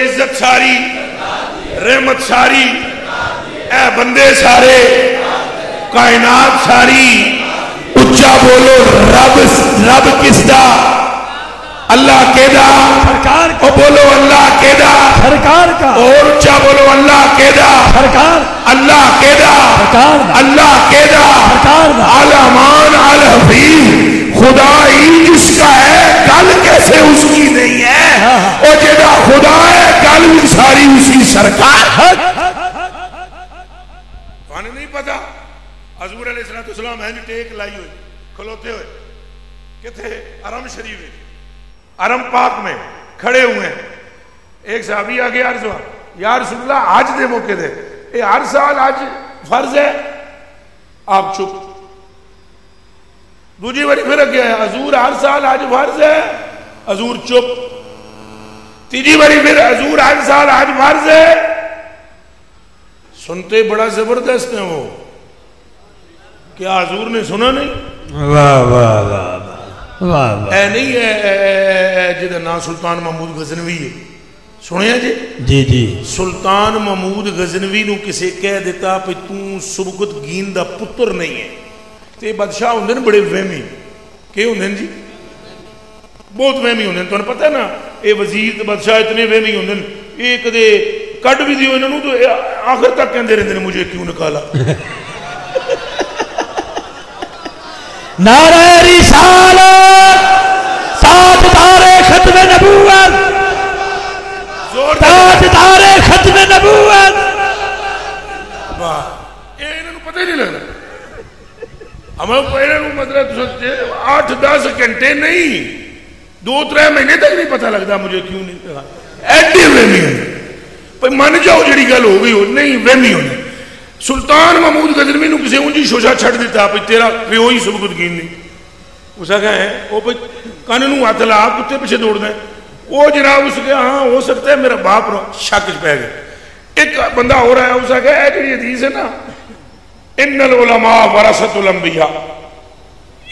عزت ساری رحمت ساری اے بندے سارے کائنات ساری اچھا بولو رب کس دا اللہ کے دا سرکار کا بولو اللہ کے دا سرکار کا اور اچھا بولو اللہ کے دا سرکار اللہ کے دا سرکار دا اللہ کے دا سرکار دا عالمان الحفیظ خدا ہی جس کا ہے گل کیسے اس کی نہیں ہے اور جیڑا خدا ہے گل بھی ساری اسی سرکار کہانے نہیں پتا حضور علیہ السلام ہیں ٹیک لائی ہوئی کھلوتے ہوئے کہتے حرم شریف حرم پاک میں کھڑے ہوئے ہیں ایک صحابی آگے عرض ہوا یا رسول اللہ آج دے موقع دے اے ہر سال آج فرض ہے آپ چپ دوجی بڑی پھر کیا ہے حضور ہر سال آج فرض ہے حضور چپ تیجی بڑی پھر حضور ہر سال آج فرض ہے سنتے بڑا زبردست ہیں وہ کیا حضور نے سنا نہیں واہ واہ واہ واہ اے نہیں ہے جدہ نا سلطان محمود غزنوی ہے سنیا جی جی جی سلطان محمود غزنوی نو کسے کہہ دیتا پہ توں سبکت گین دا پتر نہیں ہے تے بادشاہ ہوندے نے بڑے وہمی کہ ہوندے جی بہت وہمی ہوندے تو انہیں پتہ ہے نا اے وزیر تے بادشاہ اتنے وہمی ہوندے ایک دے کٹ بھی دیو انہوں تو آخر تک کہندے رہندے نے مجھے کیوں نکالا نعرہ رسالت تاجدار ختم نبوت تاجدار ختم نبوت واہ اے انہوں پتہ ہی نہیں لگنا ہمیں پہلے مطلب سوچتے 8-10 گھنٹے نہیں 2-3 مہینے تک نہیں پتہ لگتا مجھے کیوں نہیں لگا ایڈی وہمی ہے پہ من جاؤ جڑی گل ہو گئی ہو نہیں وہمی ہونے سلطان محمود غزنوی نو کسی اونجی شوشہ چھڑ دیتا پہ تیرا پیو ہی سبکت گین نہیں اسا کہا ہے وہ پہ کاننو آتلا آپ کتے پیچھے دوڑ دیں وہ جناب اس کے ہاں ہو سکتا ہے میرا باپ شک پہ گئے ایک بندہ ہو رہا ہے اسا کہا ہے جڑی حدیث ہے نا ان العلماء ورثۃ الانبیاء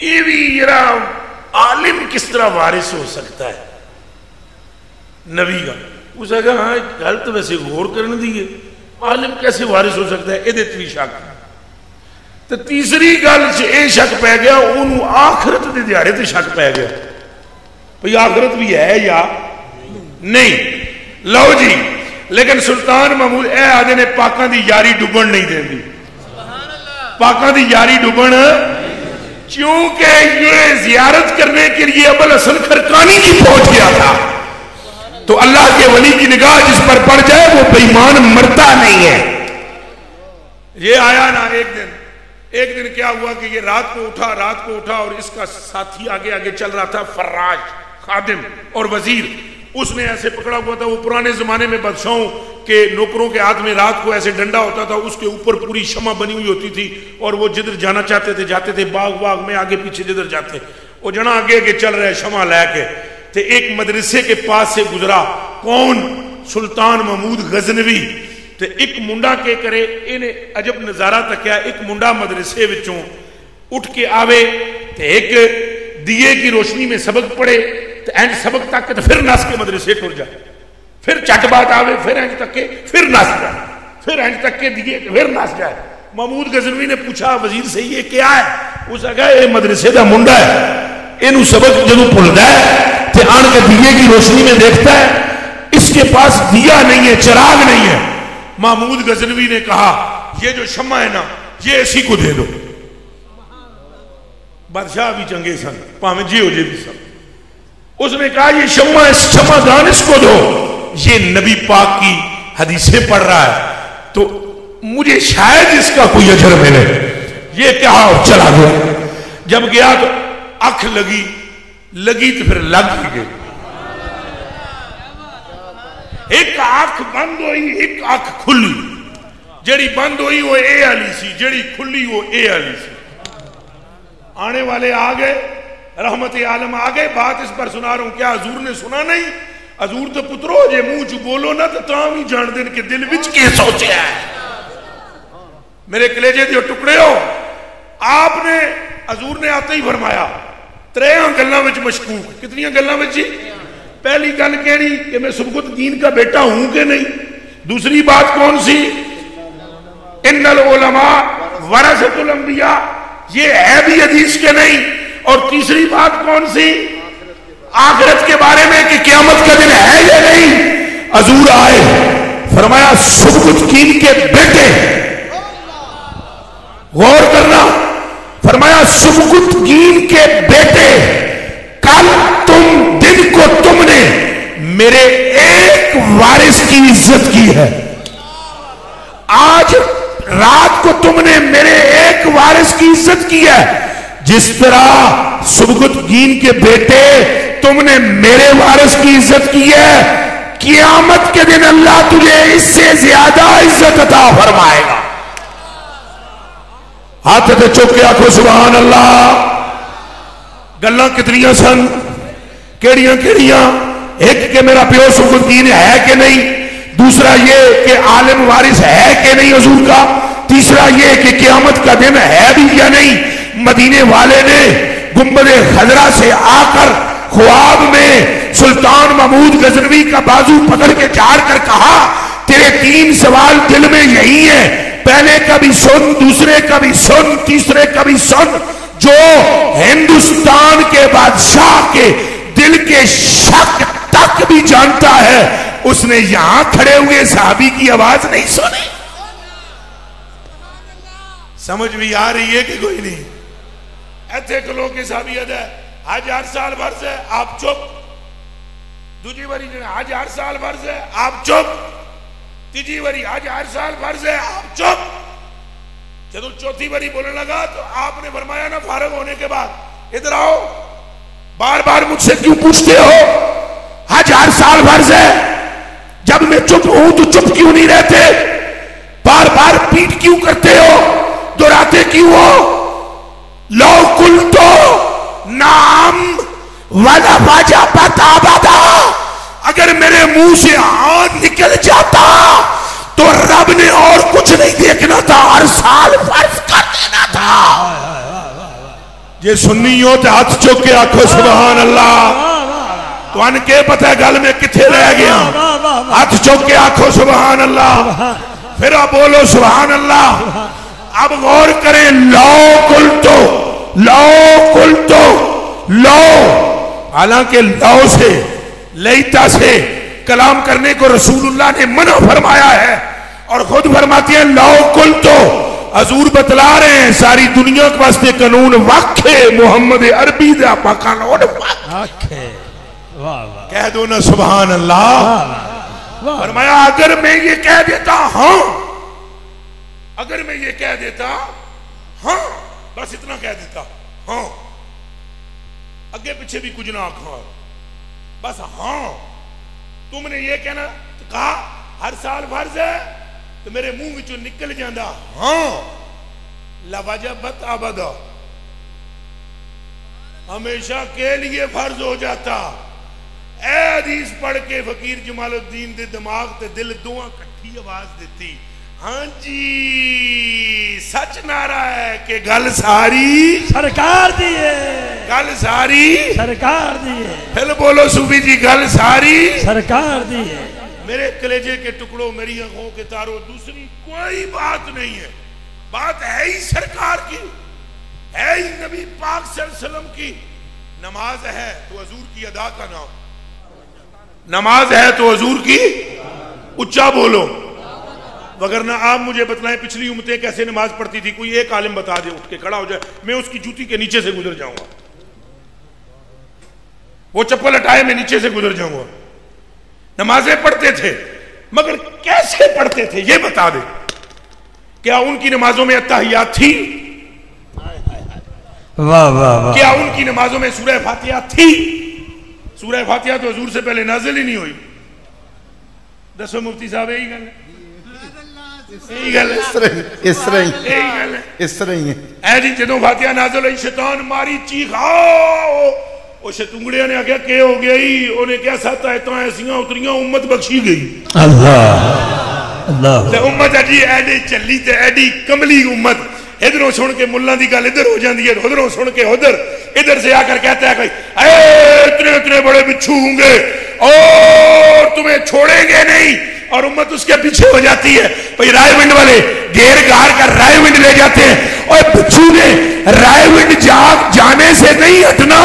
یہ بھی یرا عالم کس طرح وارث ہو سکتا ہے نبی کا اسا کہا ہاں غلط ویسے غور کرنے دیئے عالم کیسے وارث ہو سکتا ہے ایدے تری شک تو تیسری گل سے اے شک پہ گیا انہوں آخرت دے دیارے تے شک پہ گیا بھئی آخرت بھی ہے یا نہیں لو جی لیکن سلطان محمود اے آدھے نے پاکاں دی یاری ڈبن نہیں دیں دی پاکاں دی یاری ڈبن چونکہ یہ زیارت کرنے کے لیے ابل حسن خرقانی کی پہنچ گیا تھا تو اللہ کے ولی کی نگاہ جس پر پڑ جائے وہ بے ایمان مرتا نہیں ہے یہ آیا نا ایک دن کیا ہوا کہ یہ رات کو اٹھا اور اس کا ساتھی آگے آگے چل رہا تھا فراج خادم اور وزیر اس نے ایسے پکڑا ہوا تھا وہ پرانے زمانے میں بادشاہوں کے نوکروں کے ہاتھ میں رات کو ایسے ڈنڈا ہوتا تھا اس کے اوپر پوری شمع بنی ہوئی ہوتی تھی اور وہ جدھر جانا چاہتے تھے جاتے تھے باغ میں آگے پیچھے جدھر جاتے وہ جنا آگے چل رہے شمع لے کے تے ایک مدرسے کے پاس سے گزرا کون سلطان محمود غزنوی تے ایک منڈا کے کرے انہیں عجب نظارہ تکیا ایک منڈا مدرسے وچوں اٹھ کے آوے تے ایک دیئے کی روشنی میں سبق پڑھے تے اینڈ سبق تک تے پھر ناس کے مدرسے ٹر جائے پھر چٹ بات آوے پھر اینڈ تک کے پھر ناس جائے پھر اینڈ تک کے دیئے پھر ناس جائے محمود غزنوی نے پوچھا وزیر سے یہ کیا ہے اس نے کہا یہ مدرسے دا منڈا ہے انہوں سبق جنہوں پڑھتا ہے تے آن کے دیئے کی روشنی میں دیکھتا ہے اس کے پاس دیا نہیں ہے چراغ نہیں ہے محمود غزنوی نے کہا یہ جو شمع ہے نا یہ اسی کو دے دو بادشاہ بھی چنگے سن پاہمیں جی ہو جے بھی سن اس نے کہا یہ شمع دان اس کو دو یہ نبی پاک کی حدیثیں پڑھ رہا ہے تو مجھے شاید اس کا کوئی اجر ملے یہ کہا اور چلا گیا جب گیا تو آنکھ لگی تو پھر لگ گئی ایک آنکھ بند ہوئی ایک آنکھ کھلی جڑی بند ہوئی وہ اے علی سی جڑی کھلی وہ اے علی سی آنے والے آگئے رحمت عالم آگئے بات اس پر سنا رہا ہوں کیا حضور نے سنا نہیں حضور تو پترو جے منہ چ بولو نا تو تاں بھی جان دین کہ دل وچ کے سوچیا ہے میرے کلیجے دیو ٹکڑے ہو آپ نے حضور نے آتے ہی فرمایا تریاں گلاں وچ مشکوک کتنی گلاں وچ جی پہلی گل کہڑی کہ میں سبکت دین کا بیٹا ہوں کہ نہیں. دوسری بات کون سی؟ ان العلماء ورثۃ الانبیاء، یہ ہے بھی حدیث کے نہیں. اور تیسری بات کون سی؟ آخرت کے بارے میں کہ قیامت کا دن ہے یا نہیں. حضور آئے فرمایا سبکت دین کے بیٹے، غور کرنا، فرمایا سبکت دین کے بیٹے، کل دن کو تم نے میرے ایک وارث کی عزت کی ہے، آج رات کو تم نے میرے ایک وارث کی عزت کی ہے. جس طرح سبکت دین کے بیٹے تم نے میرے وارث کی عزت کی ہے، قیامت کے دن اللہ تجھے اس سے زیادہ عزت عطا فرمائے گا. ہاتھ تے چک کے آکھو سبحان اللہ. گلاں کتنیاں سن، کیڑیاں کیڑیاں؟ ایک کہ میرا پیو سبکت دین ہے کہ نہیں، دوسرا یہ کہ عالم وارث ہے کہ نہیں حضور کا، تیسرا یہ کہ قیامت کا دن ہے بھی یا نہیں. مدینے والے نے گنبد خضرا سے آ کر خواب میں سلطان محمود غزنوی کا بازو پکڑ کے جھاڑ کر کہا تیرے 3 سوال دل میں یہی ہیں، پہلے کا بھی سن، دوسرے کا بھی سن، تیسرے کا بھی سن. جو ہندوستان کے بادشاہ کے دل کے شک تک بھی جانتا ہے، اس نے یہاں کھڑے ہوئے صحابی کی آواز نہیں سنی. سمجھ بھی آ رہی ہے کہ کوئی نہیں؟ ایتھے کلو کے صحابی ہے آج 8 سال فرض ہے آپ چپ، دوجی باری آج 8 سال فرض ہے آپ چپ، تیجی باری آج 8 سال فرض ہے آپ چپ. جب چوتھی باری بولنے لگا تو آپ نے فرمایا نا فارغ ہونے کے بعد ادھر آؤ، بار بار مجھ سے کیوں پوچھتے ہو آج 8 سال فرض ہے؟ جب میں چپ ہوں تو چپ کیوں نہیں رہتے؟ بار بار پیٹ کیوں کرتے ہو؟ دہراتے کیوں ہو؟ لو قلتو نام ولا وجبت ابدا، اگر میرے منہ سے آن نکل جاتا تو رب نے اور کچھ نہیں دیکھنا تھا، ہر سال فرض کر دینا تھا. یہ سننی ہو تو ہاتھ چوک کے آنکھو سبحان اللہ. تو ان کے پتہ ہے گل میں کتھے رہ گیا؟ ہاتھ چوک کے آنکھو سبحان اللہ. پھر آپ بولو سبحان اللہ. اب غور کریں، لو حالانکہ لو سے لیتا سے کلام کرنے کو رسول اللہ نے منع فرمایا ہے، اور خود فرماتے ہیں لو قلتو. حضور بتلا رہے ہیں ساری دنیا کے واسطے قانون وقت محمد عربی دا قانون وقت. کہہ دو نا سبحان اللہ. فرمایا اگر میں یہ کہہ دیتا ہاں، اگر میں یہ کہہ دیتا ہاں، بس اتنا کہہ دیتا ہاں، اگے پیچھے بھی کچھ نہ آکھا، بس ہاں، تم نے یہ کہنا کہا ہر سال فرض ہے تو میرے منہ وچوں نکل جاندہ ہاں، لوجبت ابدا، ہمیشہ کے لیے فرض ہو جاتا. اے حدیث پڑھ کے فقیر جمال الدین دے دماغ تے دل دعا کٹھی آواز دیتی، ہاں جی سچ نعرہ ہے کہ گل ساری سرکار دیئے، گل ساری سرکار دیئے. پھر بولو صوفی جی گل ساری سرکار دیئے. میرے کلیجے کے ٹکڑوں، میری آنکھوں کے تاروں، دوسری کوئی بات نہیں ہے. بات ہے ہی سرکار کی، ہے ہی نبی پاک صلی اللہ علیہ وسلم کی. نماز ہے تو حضور کی ادا کا نام، نماز ہے تو حضور کی اچھا بولو. وگرنہ آپ مجھے بتلائیں پچھلی امتیں کیسے نماز پڑھتی تھی، کوئی ایک عالم بتا دے اٹھ کے کھڑا ہو جائے، میں اس کی جوتی کے نیچے سے گزر جاؤں گا، وہ چپل ہٹائے میں نیچے سے گزر جاؤں گا. نمازیں پڑھتے تھے مگر کیسے پڑھتے تھے یہ بتا دے. کیا ان کی نمازوں میں اتحیات تھی؟ واہ واہ واہ. کیا ان کی نمازوں میں سورہ فاتحہ تھی؟ سورہ فاتحہ تو حضور سے پہلے نازل ہی نہیں ہوئی. دسو مفتی صاحب یہی گل ہے، یہی گل ہے، اس طرح ہی ہے. اے جی جدوں فاتحہ نازل ہوئی شیطان ماری چیخ، آؤ وہ شتونگڑیاں نے آگیا کہ ہو گیا ہی، انہیں کیا 7 آیتاں ایسیاں اتریاں، امت بخشی گئی. اللہ اللہ. تے امت اجی ایڈی چلی تے ایڈی کملی امت، ادھروں سن کے ملہ دی گل ادھر ہو جاندی ہے، ادھروں سن کے ادھر سے آ کر کہتا ہے کوئی اے اتنے اتنے بڑے بچھو ہوں گے، اور تمہیں چھوڑیں گے نہیں, اور امت اس کے پیچھے ہو جاتی ہے. بھئی رائے ونڈ والے گھیر گھار کر رائے ونڈ لے جاتے ہیں, اور بچو نے رائے ونڈ جانے سے نہیں ہٹنا,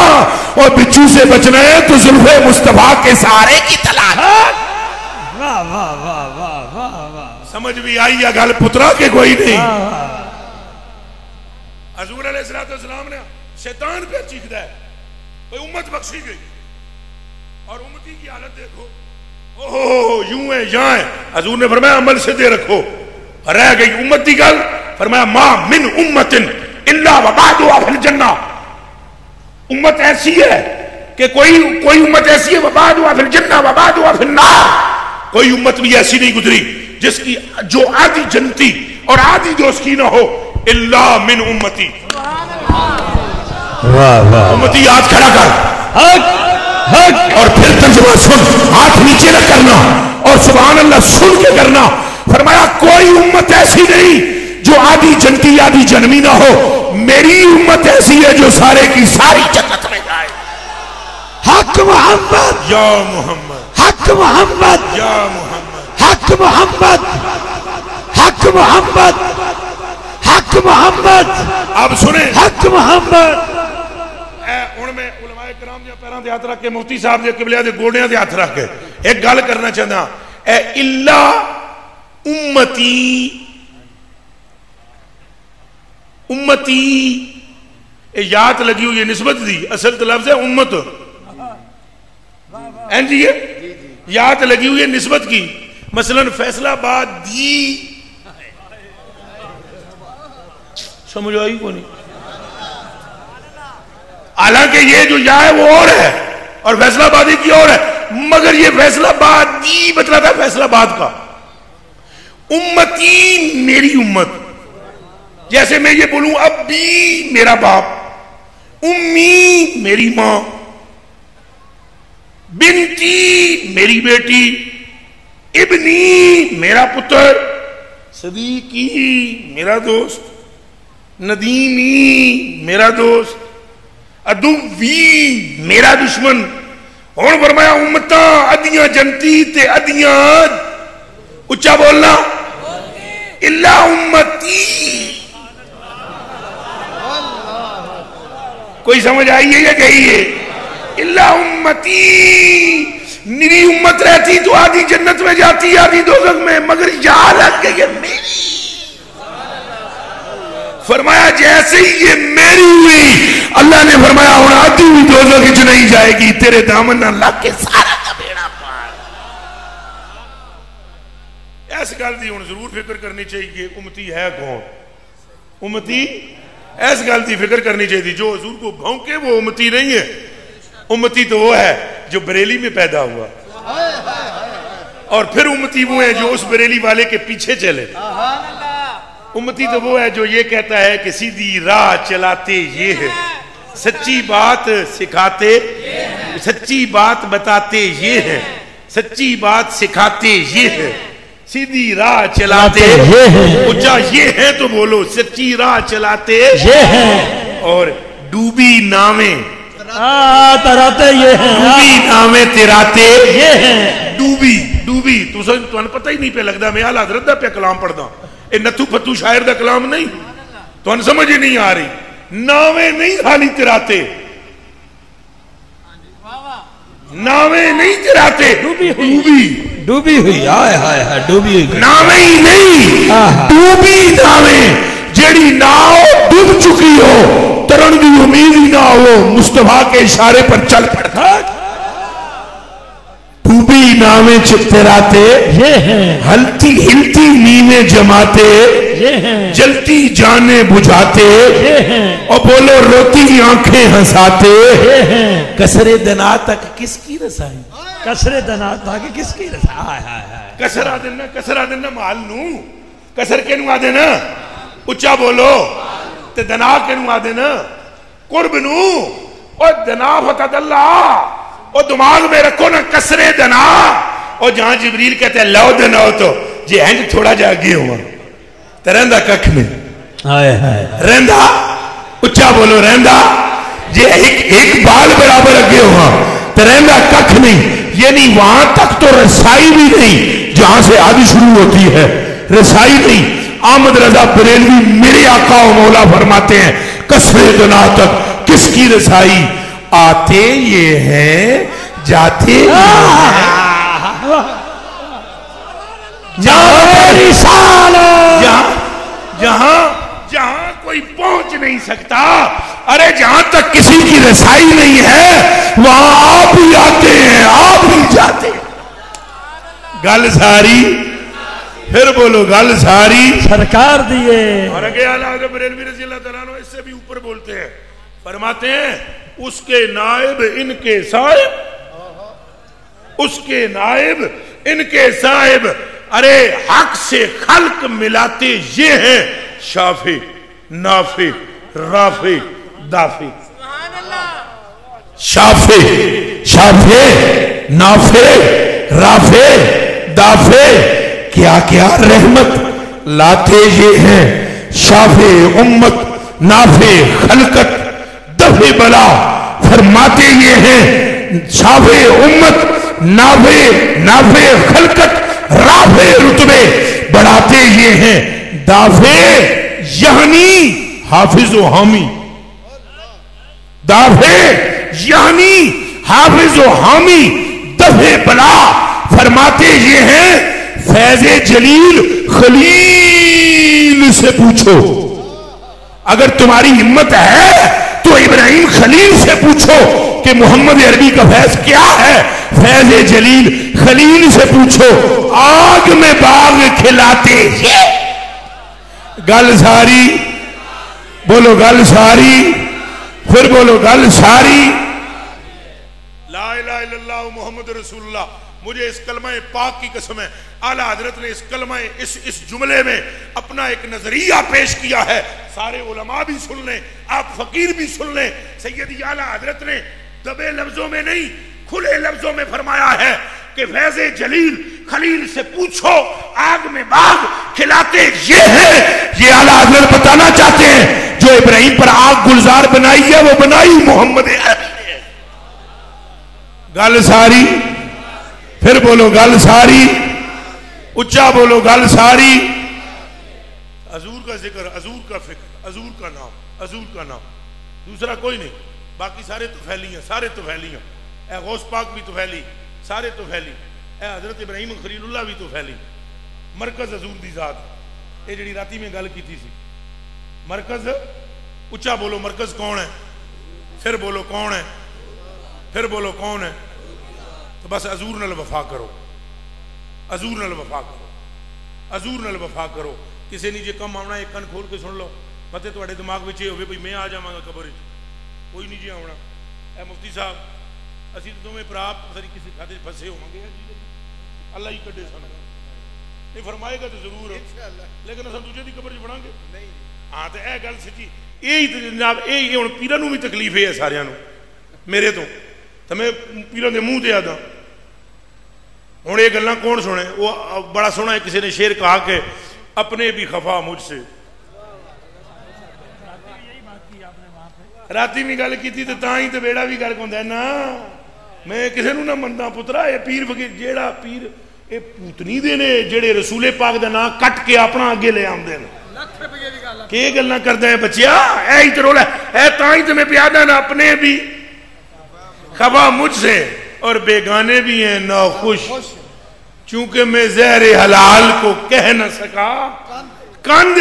اور بچو سے بچنا ہے تو زلف مصطفیٰ کے سہارے کی تلاش. واہ واہ واہ واہ واہ واہ. سمجھ بھی آئی یا گل پترا کے کوئی نہیں. حضور علیہ السلام نے شیطان پہ چیخدا ہے, بھئی امت بخشی گئی, اور امتی کی حالت دیکھو, اوہ یوں ہے یہاں ہے. حضور نے فرمایا عمل سے دے رکھو, رہ گئی امت دی گل. فرمایا ما من امت الا وبعدها فی الجنہ. امت ایسی ہے کہ کوئی امت ایسی ہے وبعدها فی الجنہ وبعدها فی النار. کوئی امت بھی ایسی نہیں گزری جس کی جو آدھی جنتی اور آدھی جو اس کی نہ ہو, الا من امتی. امتی ہاتھ کھڑا کر اور پھر ترجمہ سن, ہاتھ نیچے نہ کرنا اور سبحان اللہ سن کے کرنا. فرمایا کوئی امت ایسی نہیں جو آدھی جنتی آدھی جنمی نہ ہو, میری امت ایسی ہے جو سارے کی ساری جنت میں جائے. حق محمد یا محمد, حق محمد یا محمد, حق محمد حق محمد حق محمد. اب سنیں حق محمد. ہن میں علماء کرام دے پیراں تے ہاتھ رکھ کے مفتی صاحب دے قبلے دے گوڑیاں تے ہاتھ رکھ کے ایک گل کرنا چاہنا, اے الا امتی امتی اے یاد لگی ہوئی ہے نسبت دی, اصل تو لفظ ہے امت. این جی یاد لگی ہوئی ہے نسبت کی. مثلا فیصلہ آباد دی, سمجھ آئی کو نہیں, حالانکہ یہ جو یا ہے وہ اور ہے اور فیصلہ آبادی کی اور ہے, مگر یہ فیصلہ آبادی بتلا تھا فیصلہ آباد کا. امتی میری امت, جیسے میں یہ بولوں ابی میرا باپ, امی میری ماں, بنتی میری بیٹی, ابنی میرا پتر, صدیقی میرا دوست, ندیمی میرا دوست, عدوی میرا دشمن. اور فرمایا امتاں ادیاں جنتی تے ادیاں, اچھا بولنا, الا امتی. کوئی سمجھ آئی ہے یا گئی ہے؟ الا امتی, میری امت رہتی تو آدھی جنت میں جاتی آدھی دوزخ میں, مگر یاد رکھ کے یہ میری. فرمایا جیسے ہی یہ میری ہوئی, اللہ نے فرمایا ہوں آدھی بھی دوزخ وچ نہیں جائے گی, تیرے دامن نہ لگ کے سارا کا بیڑا پار. ایس گل دی ہن ضرور فکر کرنی چاہیے امتی ہے کون. امتی ایس گل دی فکر کرنی چاہیے, جو حضور کو بھونکے وہ امتی نہیں ہے. امتی تو وہ ہے جو بریلی میں پیدا ہوا, اور پھر امتی وہ ہے جو اس بریلی والے کے پیچھے چلے. امتی تو وہ ہے جو یہ کہتا ہے کہ سیدھی راہ چلاتے یہ ہے, سچی بات سکھاتے, سچی بات بتاتے یہ ہے, سچی بات سکھاتے یہ ہے, سیدھی راہ چلاتے اچھا یہ ہے تو بولو, سچی راہ چلاتے یہ ہے, اور ڈوبی نامیں تراتے یہ ہے, ڈوبی نامیں تراتے یہ ہے. ڈوبی تو پتہ ہی نہیں پہ لگتا میں اعلیٰ حضرت دا پہ کلام پڑھدا, اے نتھو پتو شاعر دا کلام نہیں, تو سمجھ ہی نہیں آ رہی. ناویں نہیں خالی تراتے, ناویں نہیں تراتے, ڈوبی ہوئی, آئے ہائے ہائے ڈوبی ہوئی, ناویں ہی نہیں, ڈوبی ناویں, جیڑی ناؤ ڈوب چکی ہو, ترن کی امید ہی نہ ہو, مصطفیٰ کے اشارے پر چل پڑتا. ڈوبی ناویں چتراتے یہ ہے, ہلتی ہلتی نیمیں جماتے, یہ ہے, جلتی جانیں بجھاتے, یہ ہے, اور بولو روتی آنکھیں ہنساتے, یہ ہے. کسرے دنا تک کس کی رسائی, کسرے دنا تاکہ کس کی رسائی, آئے ہائے ہائے. کسر آ دینا مال نو, کسر کے نو آ دینا, اچھا بولو, تے دنا کے نو آ دینا, قرب نو, اور دنا فتد اللہ, اور دماغ میں رکھو نا کسرے دنا, اور جہاں جبریل کہتے ہیں لو دنا ہو تو جی ہنج تھوڑا جا گئے ہوا تو رہندہ ککھ میں, رہندہ اچھا بولو, رہندہ جی ایک بال برابر اگے ہوا تو رہندہ ککھ نہیں, یعنی وہاں تک تو رسائی بھی نہیں جہاں سے آدھی شروع ہوتی ہے، رسائی نہیں۔ احمد رضا بریلوی میرے آقا و مولا فرماتے ہیں قصر دنا تک کس کی رسائی؟ آتے یہ ہیں جاتے یہ ہیں، جہاں کوئی پہنچ نہیں سکتا، ارے جہاں تک کسی کی رسائی نہیں ہے وہاں آپ بھی آتے ہیں آپ بھی جاتے ہیں۔ گل ساری، پھر بولو گل ساری سرکار دیے۔ اور اگے اعلیٰ حضرت بریلوی رضی اللہ تعالیٰ عنہ اس سے بھی اوپر بولتے ہیں، فرماتے ہیں اس کے نائب ان کے صاحب، اس کے نائب ان کے صاحب، ارے حق سے خلق ملاتے یہ ہیں شافع نافع رافع دافع۔ شافع شافع نافع رافع دافع، کیا کیا رحمت لاتے یہ ہیں، شافع امت نافع خلقت دفع بلا، فرماتے یہ ہیں شافع امت نافع خلقت رافع رتبے بڑھاتے یہ ہیں، دافع یعنی حافظ و حامی، دافع یعنی حافظ و حامی دفع بلا، فرماتے یہ ہیں فیض جلیل خلیل سے پوچھو، اگر تمہاری ہمت ہے تو ابراہیم خلیل سے پوچھو کہ محمد عربی کا فیض کیا ہے، فیض جلیل خلیل سے پوچھو، آگ میں باغ کھلاتے ہیں۔ گل ساری، بولو گل ساری، پھر بولو گل ساری۔ لا الہ الا اللہ محمد رسول اللہ، مجھے اس کلمہ پاک کی قسم ہے، اعلیٰ حضرت نے اس کلمہ اس جملے میں اپنا ایک نظریہ پیش کیا ہے، سارے علماء بھی سن لیں، آپ فقیر بھی سن لیں، سیدی اعلیٰ حضرت نے دبے لفظوں میں نہیں کھلے لفظوں میں فرمایا ہے کہ فیض جلیل خلیل سے پوچھو آگ میں باغ کھلاتے یہ ہیں۔ یہ اعلیٰ حضرت بتانا چاہتے ہیں جو ابراہیم پر آگ گلزار بنائی ہے وہ بنائی محمد عربی نے۔ گل ساری، پھر بولو گل ساری، اچھا بولو گل ساری۔ حضور کا ذکر، حضور کا فکر، حضور کا نام، حضور کا نام، دوسرا کوئی نہیں، باقی سارے تو پھیلی ہیں، سارے تو پھیلی ہیں، اے غوث پاک بھی تو پھیلی، سارے تو پھیلی، اے حضرت ابراہیم خلیل اللہ بھی تو پھیلی، مرکز حضور دی ذات، یہ جڑی راتی میں گل کی تھی سی، مرکز، اچھا بولو مرکز کون ہے، پھر بولو کون ہے، پھر بولو کون ہے، تو بس حضور نال وفا کرو، حضور نال وفا کرو، حضور نال وفا کرو۔ کسی نے جے کم آنا ایک کن کھول کے سن لو، پتے تواڈے دماغ وچ یہ ہوے بھئی میں آ جاواں گا قبر وچ، کوئی نہیں جی آونا۔ اے مفتی صاحب اسی تو میں پرا پتہ کسی کھاتے پھنسے ہوں گے، اللہ ہی کڈے سن، یہ فرمائے گا تو ضرور، لیکن اساں دوجے دی قبر وچ بڑھاں گے نہیں۔ ہاں تے اے گل سچی، یہی جناب یہی ہن پیراں نوں بھی تکلیف ہے ساریاں نوں میرے تو میں پیراں دے منہ تے آدا ہوں یہ گلاں کون سنے؟ وہ بڑا سونا ہے کسی نے شعر کہا کہ اپنے بھی خفا مجھ سے، راتی بھی گل کی تھی تو تاں ہی تو بیڑا بھی گل کوندا ہے نا، میں کسی نوں نہ مندا پترا، یہ پیر فقیر جیڑا پیر یہ پوتنی دے نے جڑے رسول پاک دا نام کٹ کے اپنا اگے لے آندے نے، کہ گلاں کردا ہے بچیا، اے ہی تے رولا ہے، تاں ہی تے میں پیادا نا اپنے بھی خفا مجھ سے اور بیگانے بھی ہیں ناخوش، چونکہ میں زہر حلال کو کہہ نہ سکا کند،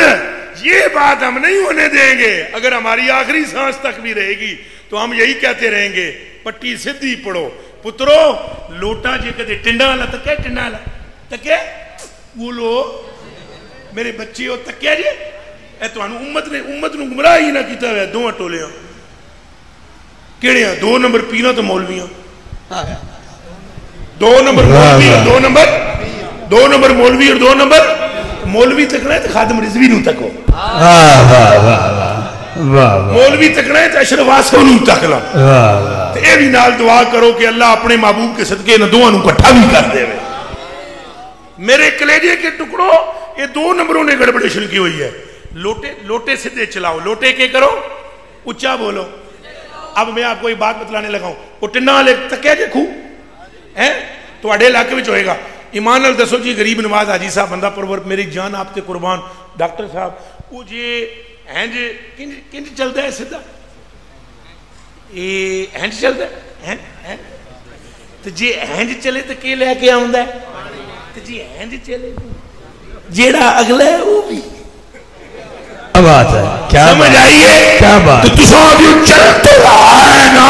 یہ بات ہم نہیں ہونے دیں گے، اگر ہماری آخری سانس تک بھی رہے گی تو ہم یہی کہتے رہیں گے، پٹی سدھی پڑھو پترو، لوٹا جے کدے ٹنڈا والا تکے، ٹنڈا والا تکے بولو میرے بچے ہو تکے جی، اے تو امت نے گمراہ ہی نہ کیتا ہے، دو ٹولیاں کیڑے ہیں، 2 نمبر پیراں تو مولویاں، 2 نمبر مولوی اور 2 نمبر مولوی اور 2 نمبر مولوی تکنا ہے تو خادم رضوی نو تکو، مولوی تکنا ہے تو اشرف واسو نو تکلا، تو اے بھی نال دعا کرو کہ اللہ اپنے محبوب کے صدقے نہ دعا نو کٹھا بھی کر دے۔ میرے کلیجے کے ٹکڑوں یہ 2 نمبروں نے گڑبڑی شروع کی ہوئی ہے، لوٹے سدھے چلاؤ، لوٹے کے کرو اچھا بولو۔ اب میں آپ کو ایک بات بتلانے لگا ہوں، وہ ٹنڈا والے تکے جے کھو تواڈے علاقے وچ ہوئے گا. ایمان نال دسو جی غریب نواز حاجی صاحب بندہ پرور میری جان آپ تے قربان ڈاکٹر صاحب وہ جی ہینج کنج چلتا ہے سیدھا یہ ہینج چلتا ہے تو جی ہینج چلے تو کی لے کے آؤں ہے تو جی ہینج چلے جیڑا اگلا ہے وہ بھی کیا بات ہے کیا سمجھ آئیے کیا بات تو تسا بھی چلتے رہا ہے نا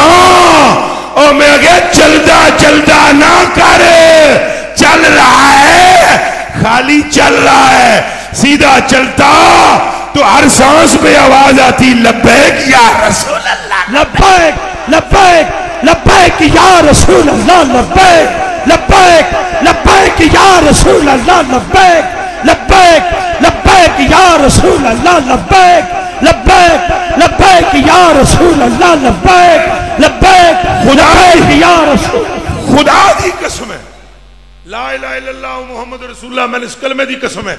اور میں کہا چلدا چلدا نہ کر چل رہا ہے خالی چل رہا ہے سیدھا چلتا تو ہر سانس پہ آواز آتی لبیک یا رسول اللہ لبیک لبیک لبیک یا رسول اللہ لبیک لبیک لبیک یا رسول اللہ لبیک لبیک لبیک یا رسول اللہ لبیک لبیک لبیک یا رسول اللہ لبیک لبیک خدا یا رسول خدا دی قسم ہے لا الہ الا اللہ محمد رسول اللہ میں نے اس کلمے دی قسم ہے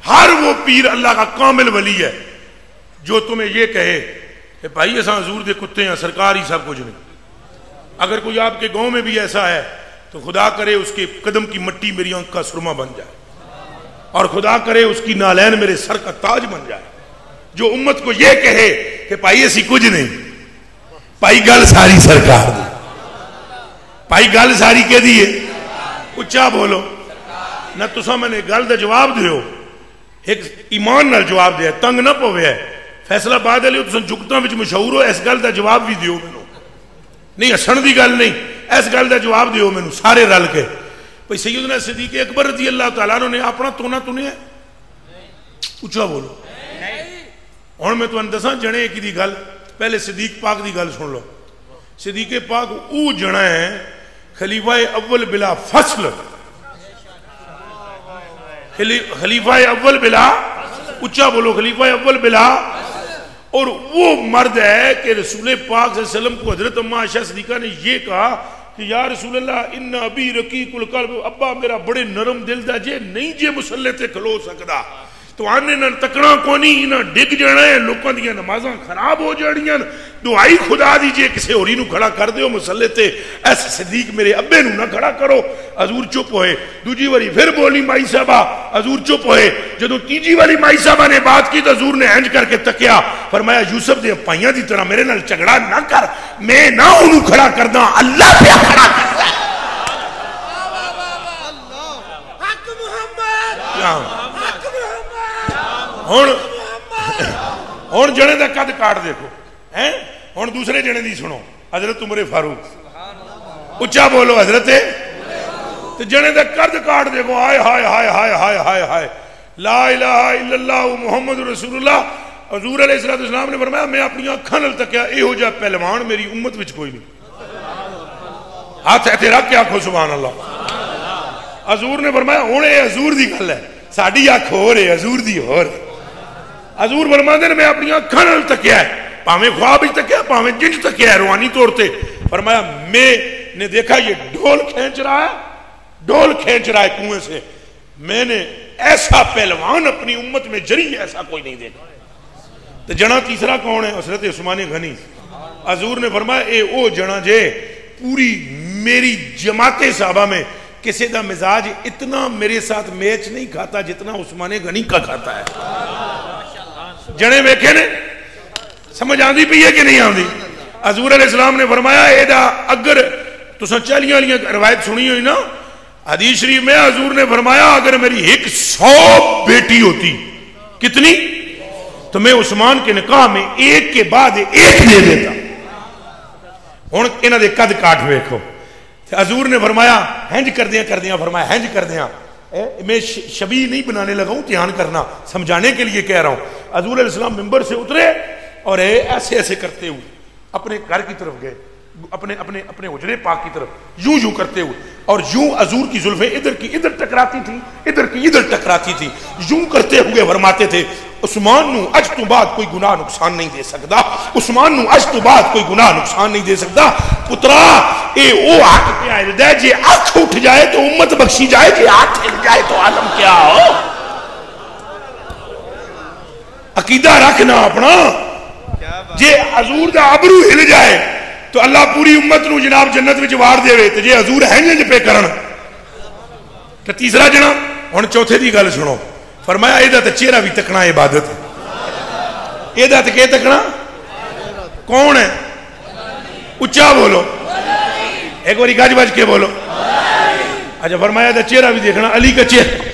ہر وہ پیر اللہ کا کامل ولی ہے جو تمہیں یہ کہے کہ بھائی ایسا حضور دے کتے ہیں سرکار ہی سب کچھ نہیں. اگر کوئی آپ کے گاؤں میں بھی ایسا ہے تو خدا کرے اس کے قدم کی مٹی میری آنکھ کا سرما بن جائے اور خدا کرے اس کی نالین میرے سر کا تاج بن جائے جو امت کو یہ کہے کہ بھائی ایسی کچھ نہیں بھائی گل ساری سرکار دی بھائی گل ساری کہہ دیئے اچھا بولو نہ تسا میں نے گل دا جواب دیو ایک ایمان نال جواب دیا تنگ نہ پوے ہے فیصلہ بعد علیہ تسا جھکتاں وچ مشہور ہو اس گل دا جواب بھی دیو مینوں نہیں ہسن دی گل نہیں اس گل دا جواب دیو مینوں سارے رل کے بھئی سیدنا صدیق اکبر رضی اللہ تعالیٰ عنہ نے اپنا تونا تنے ہے اچھا بولو اور میں تو اندساں جنے کی دی گل پہلے صدیق پاک دی گل سن لو صدیق پاک او جنا ہے خلیفہ اول بلا فصل خلیفہ اول بلا اچھا بولو خلیفہ اول بلا اور وہ مرد ہے کہ رسول پاک صلی اللہ علیہ وسلم کو حضرت اماں عائشہ صدیقہ نے یہ کہا کہ یا رسول اللہ ان ابی رقیق القلب ابا میرا بڑے نرم دل دا جے نہیں جے مسلے تے کھلو سکدا تو آنے نہ تکڑا کونی نہ ڈگ جانا ہے لوکاں دیاں نمازاں خراب ہو جانیاں دعائی خدا دیجئے کسے ہوری نو کھڑا کر دیو مسلے تے ایسے صدیق میرے ابے نو نہ کھڑا کرو حضور چپ ہوئے دوجی والی پھر بولی مائی صاحبہ حضور چپ ہوئے جدو تیجی والی مائی صاحبہ نے بات کی تو حضور نے ہنج کر کے تکیا فرمایا یوسف دے پائیاں دی طرح میرے نال جھگڑا نہ کر میں نہ انہوں کھڑا کردا اللہ پہ کھڑا کردا حق محمد ہون جنے دا قد کاٹ دیکھو ہون دوسرے جنے دی سنو حضرت عمر فاروق اچھا بولو حضرت تو جنے دا قد کاٹ دیکھو ہائے ہائے ہائے ہائے ہائے ہائے ہائے لا الہ الا اللہ محمد رسول اللہ حضور علیہ السلام نے فرمایا میں اپنی آنکھاں نال تکیا اے ہو جا پہلوان میری امت وچ کوئی نہیں ہاتھ ہے تیرا کیا کھو سبحان اللہ حضور نے فرمایا ہن اے حضور دی گل ہے ساڈی آنکھ ہو رہے حضور دی ہو رہے حضور فرماندے نے میں اپنی آنکھاں نال تکیا ہے پاویں خواب ہی تکیا پاویں جنج تکیا ہے روحانی طور تے فرمایا میں نے دیکھا یہ ڈھول کھینچ رہا ہے کنویں سے میں نے ایسا پہلوان اپنی امت میں جری ایسا کوئی نہیں دیکھا تو جنا تیسرا کون ہے حضرت عثمان غنی حضور نے فرمایا اے او جنا جے پوری میری جماعت صحابہ میں کسی دا مزاج اتنا میرے ساتھ میچ نہیں کھاتا جتنا عثمان غنی کا کھاتا ہے جنے ویکھے نے سمجھ آندی پئی ہے کہ نہیں آندی حضور علیہ السلام نے فرمایا اے دا اگر تو سچالیاں لیاں روایت سنی ہوئی نا حدیث شریف میں حضور نے فرمایا اگر میری 100 بیٹی ہوتی کتنی تو میں عثمان کے نکاح میں ایک کے بعد ایک دے دیتا ہن انہاں دے قد کاٹ ویکھو حضور نے فرمایا ہنج کر دیاں فرمایا ہنج کر دیاں میں شبیہ نہیں بنانے لگا ہوں دھیان کرنا سمجھانے کے لیے کہہ رہا ہوں حضور علیہ السلام ممبر سے اترے اور ایسے ایسے کرتے ہوئے اپنے گھر کی طرف گئے اپنے حجرے پاک کی طرف یوں کرتے ہوئے اور یوں حضور کی زلفیں ادھر کی ادھر ٹکراتی تھی ادھر کی ادھر ٹکراتی تھی یوں کرتے ہوئے فرماتے تھے عثمان نو اج تو بعد کوئی گناہ نقصان نہیں دے سکتا عثمان نو اج تو بعد کوئی گناہ نقصان نہیں دے سکتا پترا اے او حق پہ آئے دے جے آنکھ اٹھ جائے تو امت بخشی جائے جے ہاتھ ہل جائے تو عالم کیا ہو عقیدہ رکھنا اپنا جے حضور دا ابرو ہل جائے تو اللہ پوری امت نو جناب جنت وچ وار دے تے جے حضور ہنج پہ کرن تے تیسرا جنا ہن چوتھے دی گل سنو فرمایا اے دا تے چہرہ بھی تکنا عبادت ہے اے دا تے کہ تکنا کون ہے اچھا بولو ایک باری گاج باج کے بولو اچھا فرمایا دا چہرہ بھی دیکھنا علی کا چہرہ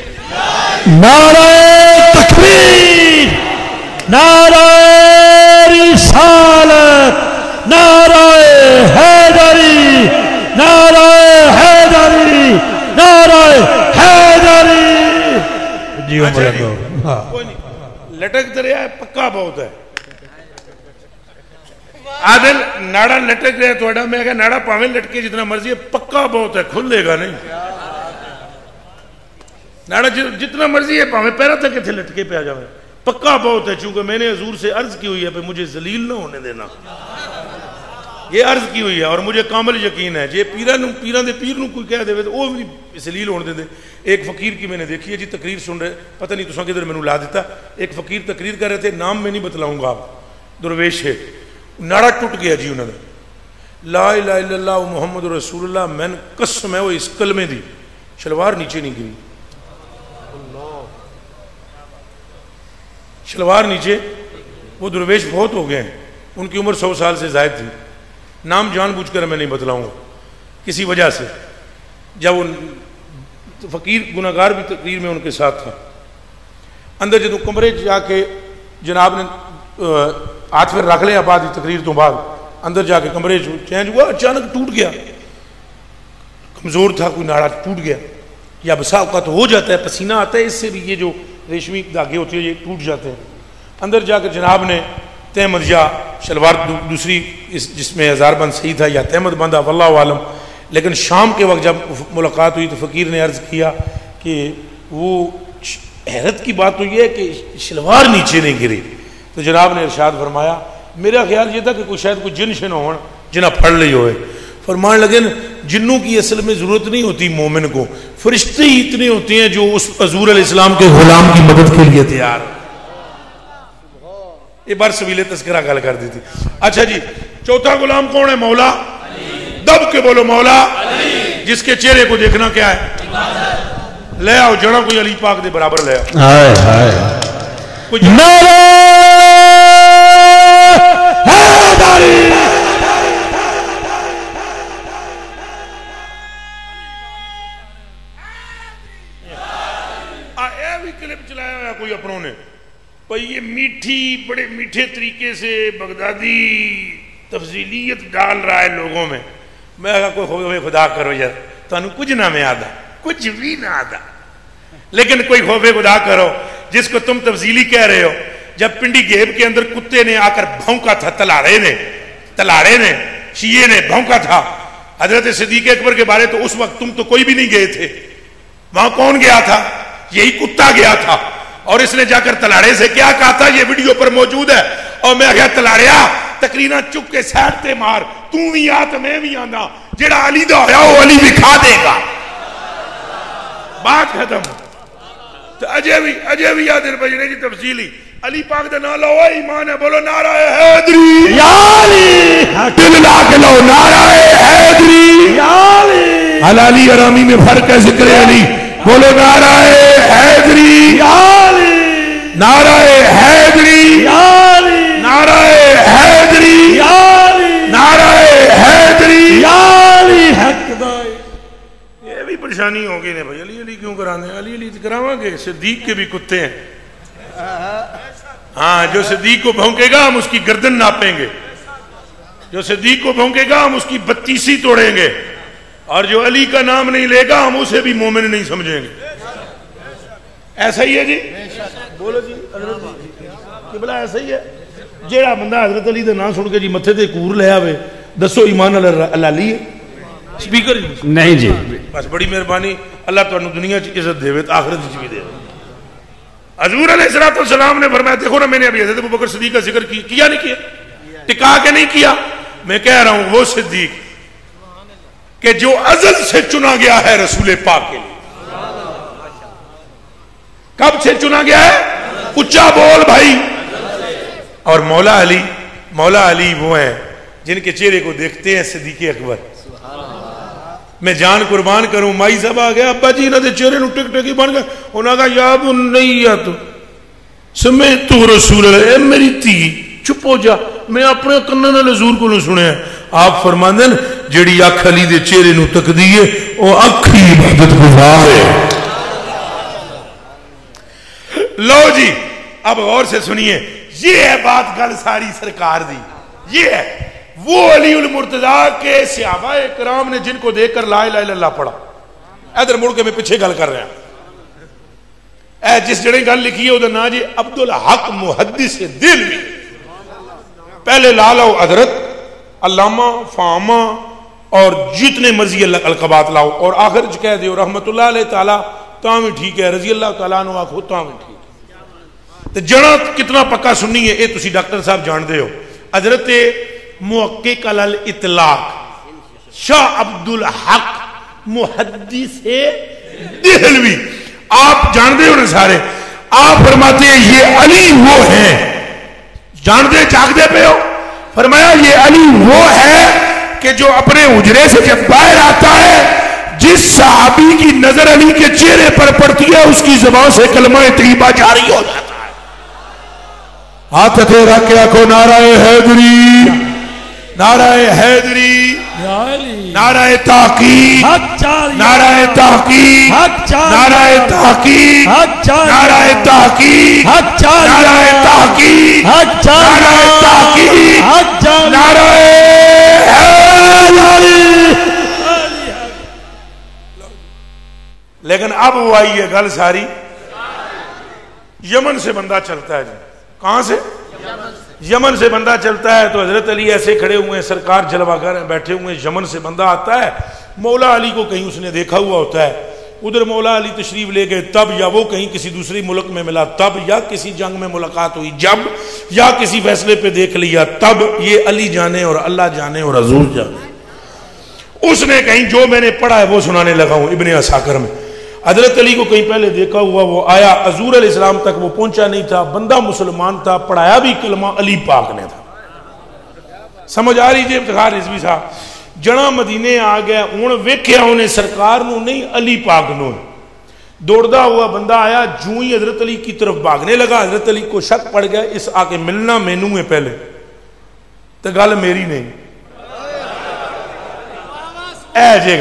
نعرہ تکبیر نعرہ رسالت نعرہ حیدری نعرہ حیدری نعرہ حیدری جی کوئی نہیں لٹک دریا ہے پکا بہت ہے عادل ناڑا لٹک رہا ہے توڑا میں کہا ناڑا پاویں لٹکے جتنا مرضی ہے پکا بہت ہے کھلے گا نہیں ناڑا جتنا مرضی ہے پاویں پیرا تک کہ تھے لٹکے پہ آ جاوے پکا بہت ہے چونکہ میں نے حضور سے عرض کی ہوئی ہے پہ مجھے ذلیل نہ ہونے دینا یہ عرض کی ہوئی ہے اور مجھے کامل یقین ہے جے پیران دے پیر نو کوئی کہہ دے تو وہ بھی ذلیل ہونے دے ایک فقیر کی میں نے دیکھی ہے جی تقریر سن رہے پتہ نہیں تساں کدھر میں نے لا دیتا ایک فقیر تقریر کر رہے تھے نام میں نہیں بتلاؤں گا درویش ہے ناڑا ٹوٹ گیا جی انہوں نے لا الہ الا اللہ محمد رسول اللہ میں قسم ہے وہ اس کلمے دی شلوار نیچے نہیں گری شلوار نیچے وہ درویش بہت ہو گئے ہیں ان کی عمر 100 سال سے زائد تھی نام جان بوجھ کر میں نہیں بتلاؤں گا کسی وجہ سے جب وہ فقیر گناہگار بھی تقریر میں ان کے ساتھ تھا اندر جدو کمرے جا کے جناب نے ہاتھ پھر رکھ لیا بعد تقریر تو بعد اندر جا کے کمرے چینج ہوا اچانک ٹوٹ گیا کمزور تھا کوئی ناڑا ٹوٹ گیا یا بسا اوقات تو ہو جاتا ہے پسینہ آتا ہے اس سے بھی یہ جو ریشمی دھاگے ہوتے ہیں یہ ٹوٹ جاتے ہیں اندر جا کر جناب نے تحمد یا شلوار دوسری جس میں ہزار بند صحیح تھا یا تحمد بندہ واللہ عالم لیکن شام کے وقت جب ملاقات ہوئی تو فقیر نے عرض کیا کہ وہ حیرت کی بات تو یہ ہے کہ شلوار نیچے نہیں گری تو جناب نے ارشاد فرمایا میرا خیال یہ تھا کہ کوئی شاید کوئی جن شن ہو جنہ پڑھ لی ہوئے فرمان لگے جنوں کی اصل میں ضرورت نہیں ہوتی مومن کو فرشتے ہی اتنے ہوتے ہیں جو اس حضور علیہ السلام کے غلام کی مدد کے لیے تیار یہ بار سویلے تذکرہ گل کر دی تھی اچھا جی چوتھا غلام کون ہے مولا دب کے بولو مولا جس کے چہرے کو دیکھنا کیا ہے لے آؤ جڑا کوئی علی پاک دے برابر لے آؤ کلپ چلایا ہوا کوئی اپنوں نے بھئی یہ میٹھی بڑے میٹھے طریقے سے بغدادی تفضیلیت ڈال رہا ہے لوگوں میں میں کہا کوئی خوف خدا کرو یار تانوں کچھ نہ میں آدھا کچھ بھی نہ آدھا لیکن کوئی خوف خدا کرو جس کو تم تفضیلی کہہ رہے ہو جب پنڈی گیب کے اندر کتے نے آ کر بھونکا تھا تلاڑے نے شیعے نے بھونکا تھا حضرت صدیق اکبر کے بارے تو اس وقت تم تو کوئی بھی نہیں گئے تھے وہاں کون گیا تھا یہی کتا گیا تھا اور اس نے جا کر تلاڑے سے کیا کہا تھا یہ ویڈیو پر موجود ہے اور میں کہا تلاڑیا تقریرا چک کے سیٹ تے مار تو بھی آ تو میں بھی آنا جڑا علی دا ہویا وہ علی بھی کھا دے گا بات ختم تو اجے بھی یاد بجنے جی تفصیلی علی پاک دا نام لو ایمان ہے بولو نعرہ حیدری یا علی دل لا کے لو نعرہ حیدری یا علی حلالی ارامی میں فرق ہے ذکر علی بولو نعرہ حیدری یا علی نعرہ حیدری یا علی نعرہ حیدری یا علی نعرہ حیدری یا علی حق دائی یہ بھی پریشانی ہوگی نہیں بھائی علی علی کیوں کرانے علی کراواں گے صدیق کے بھی کتے ہیں ہاں جو صدیق کو بھونکے گا ہم اس کی گردن ناپیں گے جو صدیق کو بھونکے گا ہم اس کی 32 توڑیں گے اور جو علی کا نام نہیں لے گا ہم اسے بھی مومن نہیں سمجھیں گے ایسا ہی ہے جی بولو جی قبلہ ایسا ہی ہے جیڑا بندہ حضرت علی دا نام سن کے جی متھے تے کور لے آوے دسو ایمان اللہ لی ہے سپیکر نہیں جی بس بڑی مہربانی اللہ تانوں دنیا چ عزت دے آخرت چ بھی دے حضور علیہ السلام نے فرمایا دیکھو نا میں نے ابھی حضرت ابوبکر صدیق کا ذکر کیا نہیں کیا ٹکا کے نہیں کیا میں کہہ رہا ہوں وہ صدیق کہ جو ازل سے چنا گیا ہے رسول پاک کے لیے کب سے چنا گیا ہے اچھا بول بھائی اور مولا علی وہ ہیں جن کے چہرے کو دیکھتے ہیں صدیق اکبر. میں جان قربان کروں, مائی صاحب آ گیا, ابا جی انہوں نے چہرے نو ٹک ٹکی بن گیا. انہوں نے کہا یا بنیت سمیت رسول اللہ, اے میری تھی چپ ہو جا, میں اپنے کناں نال حضور کو سنیا. آپ فرماندے ہیں جیڑی اکھ علی دے چہرے نو تکدی ہے او اکھ ہی عبادت گزار ہے. لو جی اب غور سے سنیے, یہ ہے بات گل ساری سرکار دی. یہ ہے وہ علی المرتضیٰ کے صحابہ کرام نے جن کو دیکھ کر لا الہ الا اللہ پڑھا. ادھر مڑ کے میں پیچھے گل کر رہا ہوں. اے جس جڑے گل لکھی ہے وہ نا جی عبدالحق محدث دہلوی. پہلے لا لو حضرت, علامہ, فاما اور جتنے مرضی القبات لاؤ, اور آخر کہہ دیو رحمت اللہ علیہ تعالیٰ تاں بھی ٹھیک ہے, رضی اللہ تعالیٰ عنہ آخو تاں بھی ٹھیک ہے. تو جڑا کتنا پکا سننی ہے اے تسی ڈاکٹر صاحب جان دے ہو. حضرت محقق علی الاطلاق شاہ عبدالحق محدث دہلوی, آپ جان دے ہو نا سارے. آپ فرماتے ہیں یہ علی وہ ہیں, جان دے جاگ دے پہ ہو. فرمایا یہ علی وہ ہے کہ جو اپنے حجرے سے جب باہر آتا ہے, جس صحابی کی نظر علی کے چہرے پر پڑتی ہے اس کی زبان سے کلمہ طیبہ جاری ہو جاتا ہے. ہاتھ تیرا کیا کو نعرہ حیدری, نعرہ حیدری, نعرہ تحقیق, نعرہ تحقیق, نعرہ تحقیق, نعرہ تحقیق, نعرہ تحقیق, نعرہ تحقیق, نعرہ حیدری. لیکن اب وہ آئی ہے گل ساری, یمن سے بندہ چلتا ہے. جی کہاں سے؟ یمن سے بندہ چلتا ہے. تو حضرت علی ایسے کھڑے ہوئے ہیں, سرکار جلوہ گر بیٹھے ہوئے ہیں. یمن سے بندہ آتا ہے, مولا علی کو کہیں اس نے دیکھا ہوا ہوتا ہے, ادھر مولا علی تشریف لے گئے تب, یا وہ کہیں کسی دوسری ملک میں ملا تب, یا کسی جنگ میں ملاقات ہوئی جب, یا کسی فیصلے پہ دیکھ لیا تب. یہ علی جانے اور اللہ جانے اور حضور جانے. اس نے کہیں جو میں نے پڑھا ہے وہ سنانے لگا ہوں ابن عساکر میں. حضرت علی کو کہیں پہلے دیکھا ہوا, وہ آیا, حضور علیہ السلام تک وہ پہنچا نہیں تھا, بندہ مسلمان تھا, پڑھایا بھی کلمہ علی پاک نے تھا. سمجھ آ رہی جی افتخار رضوی صاحب. جنا مدینے آ گیا, ہوں ویکھیا انہیں سرکار نو نہیں علی پاک نو. دوڑدا ہوا بندہ آیا, جوں ہی حضرت علی کی طرف بھاگنے لگا. حضرت علی کو شک پڑ گیا اس آ کے ملنا مینوں ہے پہلے, تو گل میری نہیں. اے جے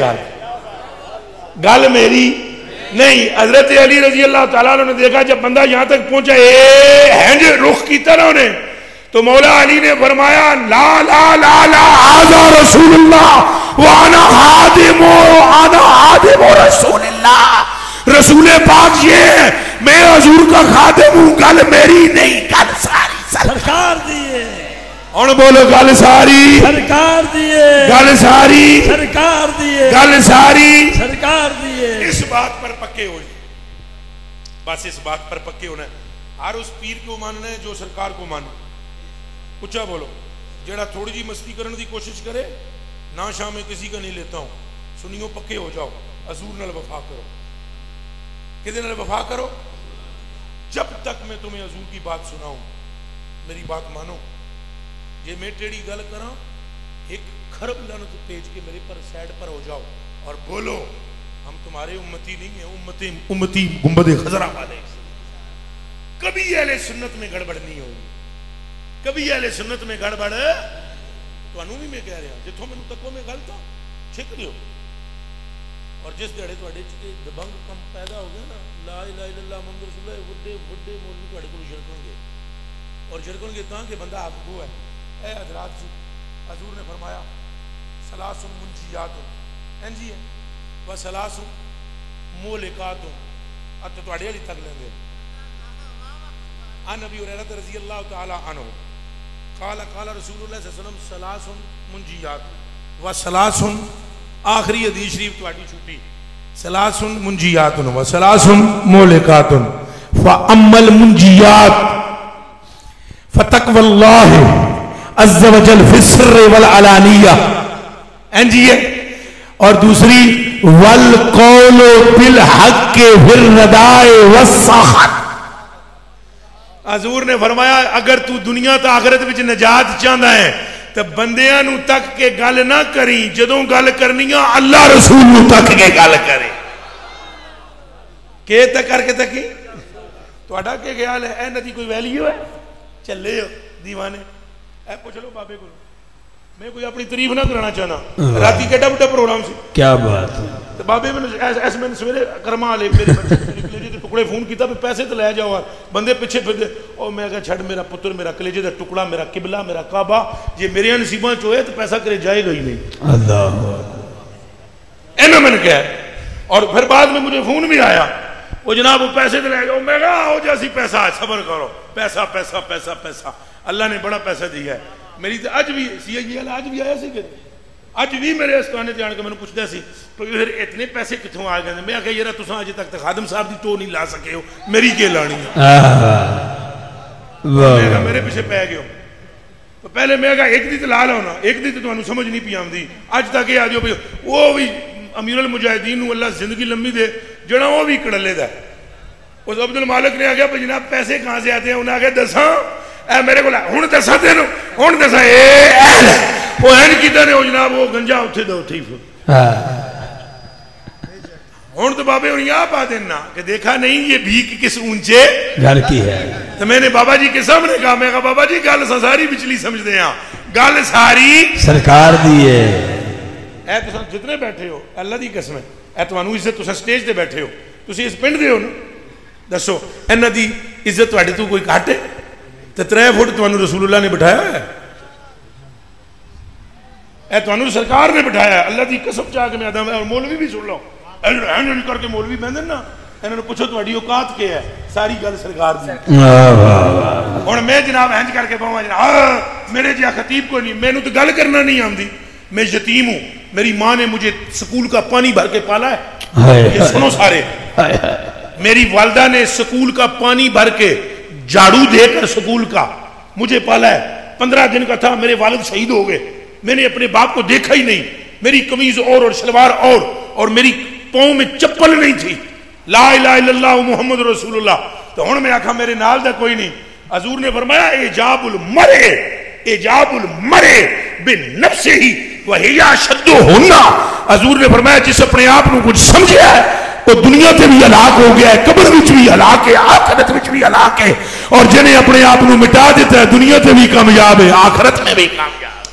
گل میری نہیں. حضرت علی رضی اللہ تعالیٰ عنہ نے دیکھا جب بندہ یہاں تک پہنچا, ہینج رخ کی طرح نے, تو مولا علی نے فرمایا لا لا لا لا ھذا رسول اللہ وانا خادم رسول اللہ. رسول پاک یہ ہے, میں حضور کا خادم ہوں, گل میری نہیں, گل ساری سرکار دیے. اور بولو گل ساری سرکار دیے, گل ساری سرکار دیے, گل ساری سرکار دیے. اس بات پر پکے ہوئے, بس اس بات پر پکے ہونا ہے. ہر اس پیر کو ماننا ہے جو سرکار کو مانے. اچھا بولو, جڑا تھوڑی جی مستی کرنے دی کوشش کرے, نہ شاہ میں کسی کا نہیں لیتا ہوں. سنیو پکے ہو جاؤ, حضور نال وفا کرو. کدے نال وفا کرو؟ جب تک میں تمہیں حضور کی بات سناؤں, میری بات مانو. یہ میں ٹیڑی گل کراں, ایک خرب لعنت بھیج کے میرے پر سائڈ پر ہو جاؤ اور بولو ہم تمہارے امتی نہیں ہیں, امتی گنبد خضرا والے. کبھی اہل سنت میں گڑبڑ نہیں ہوگی, کبھی اہل سنت میں گڑبڑ. تو انہوں بھی میں کہہ رہا جتوں میں تکو میں گل تھا چھک لیو. اور جس دیڑے تواڈے چ دبنگ کم پیدا ہو گیا نا, لا الہ الا اللہ محمد رسول اللہ, وڈے وڈے مولوی تواڈے کول شرکن گے, اور شرکن گے تاں کہ بندہ آگو ہے. اے حضرات جی, حضور نے فرمایا ثلاث منجیات ہیں جی, و ثلاث مولکات. اب تو تواڈے والی تک لیندے. عن ابی ہریرہ رضی اللہ تعالی عنہ قال قال رسول اللہ صلی اللہ علیہ وسلم ثلاث منجیات و ثلاث, آخری حدیث شریف تواڈی چھوٹی, ثلاث منجیات و ثلاث مولکات. فاما المنجیات فتقوی اللہ عز و جل فی السر والعلانیہ, اور دوسری والقول بالحق فی الرداء والسخط. حضور نے فرمایا اگر تو دنیا تا آخرت وچ نجات چاہتا ہے تو بندیاں نو تک کے گل نہ کری، جدوں گل کرنی اللہ رسول نو تک کے گل کرے. کہ تک کر کے تکی تہاڈا کی خیال ہے؟ اے ندی کوئی ویلیو ہے؟ چلے ہو دیوانے. اے پوچھ لو بابے کو. میں کوئی اپنی تعریف نہ کرانا چاہنا. راتی کیڈا بڑا پروگرام سی. کیا بات ہے. بابے میں سویرے کرما والے میرے کلیجے کے ٹکڑے فون کیتا پیسے تو لے جاؤ. بندے پیچھے پھر او میں کہا چھڑ میرا پتر، میرا کلیجے کا ٹکڑا، میرا قبلہ، میرا کعبہ، جی میرے نصیباں چ ہوئے تو پیسہ کرے جائے گا ہی نہیں. اللہ اینا میں نے کہا. اور پھر بعد میں مجھے فون بھی آیا، وہ جناب وہ پیسے تو لے جاؤ. میں کہا ہو جیسی پیسہ، صبر کرو. پیسہ پیسہ پیسہ پیسہ اللہ نے بڑا پیسہ دیا ہے. میری تو اج بھی سی آئی والا اج بھی آیا سی کہ اج بھی میرے استانے تے آن کے میں نے پوچھدا سی پھر اتنے پیسے کتوں آ گئے. میں کہ یار تساں اج تک خادم صاحب دی ٹو نہیں لا سکے ہو، میری کی لانی ہے. میں میرے پیچھے پے گئے ہو. تو پہلے میں کہا ایک دی تے لا لاؤ نا، ایک دی تے تانوں سمجھ نہیں پی آندی. اج تک یہ آ جاؤ وہ بھی امیر المجاہدین نو اللہ زندگی لمبی دے جڑا وہ بھی کڑلے دا. اس عبد المالک نے آگیا بھائی جناب پیسے کہاں سے آتے ہیں؟ انہیں آگیا دساں اے میرے کو ہوں دساں تینوں ہوں دساں وہ این کیتا نے وہ جناب وہ گنجا اتھے دا اتھے ہی ہوں تو بابے ہوں آپ آ دینا کہ دیکھا نہیں یہ بھیک کس اونچے گھر کی ہے. تو میں نے بابا جی کے سامنے کہا، میں کہا بابا جی گل ساری بچلی سمجھ دے ہیں، گل ساری سرکار دی ہے. اے تساں جتنے بیٹھے ہو اللہ دی قسم ہے، اے تانوں عزت تساں سٹیج تے بیٹھے ہو، تسی اس پنڈ دے ہو نا. دسو انہاں دی عزت تہاڈی تو کوئی گھٹ ہے؟ تے 3 فٹ تانوں رسول اللہ نے بٹھایا ہے، اے تانوں سرکار نے بٹھایا ہے. اللہ دی قسم چاہ کے میں آدم. اور مولوی بھی سن لو این کر کے مولوی بہندن نا، انہوں نے پوچھو تہاڈی اوقات کیا ہے؟ ساری گل سرکار دی. ہن میں جناب اینج کر کے پاواں جناب میرے جہا خطیب کوئی نہیں، مینوں تو گل کرنا نہیں آندی. میں یتیم ہوں، میری ماں نے مجھے سکول کا پانی بھر کے پالا ہے. یہ سنو سارے، میری والدہ نے سکول کا پانی بھر کے جھاڑو دے کر سکول کا مجھے پالا ہے. 15 دن کا تھا میرے والد شہید ہو گئے. میں نے اپنے باپ کو دیکھا ہی نہیں. میری قمیض اور شلوار اور میری پاؤں میں چپل نہیں تھی. لا الہ الا اللہ محمد رسول اللہ. تو ہن میں آکھا میرے نال دا کوئی نہیں. حضور نے فرمایا ایجاب المرء بنفسہ وہی اشد ہونا. حضور نے فرمایا جس اپنے آپ کو کچھ سمجھا ہے وہ دنیا تے بھی ہلاک ہو گیا ہے، قبر وچ بھی ہلاک ہے، آخرت وچ بھی ہلاک ہے. اور جنہیں اپنے آپ کو مٹا دیتا ہے دنیا تے بھی کامیاب ہے، آخرت میں بھی کامیاب.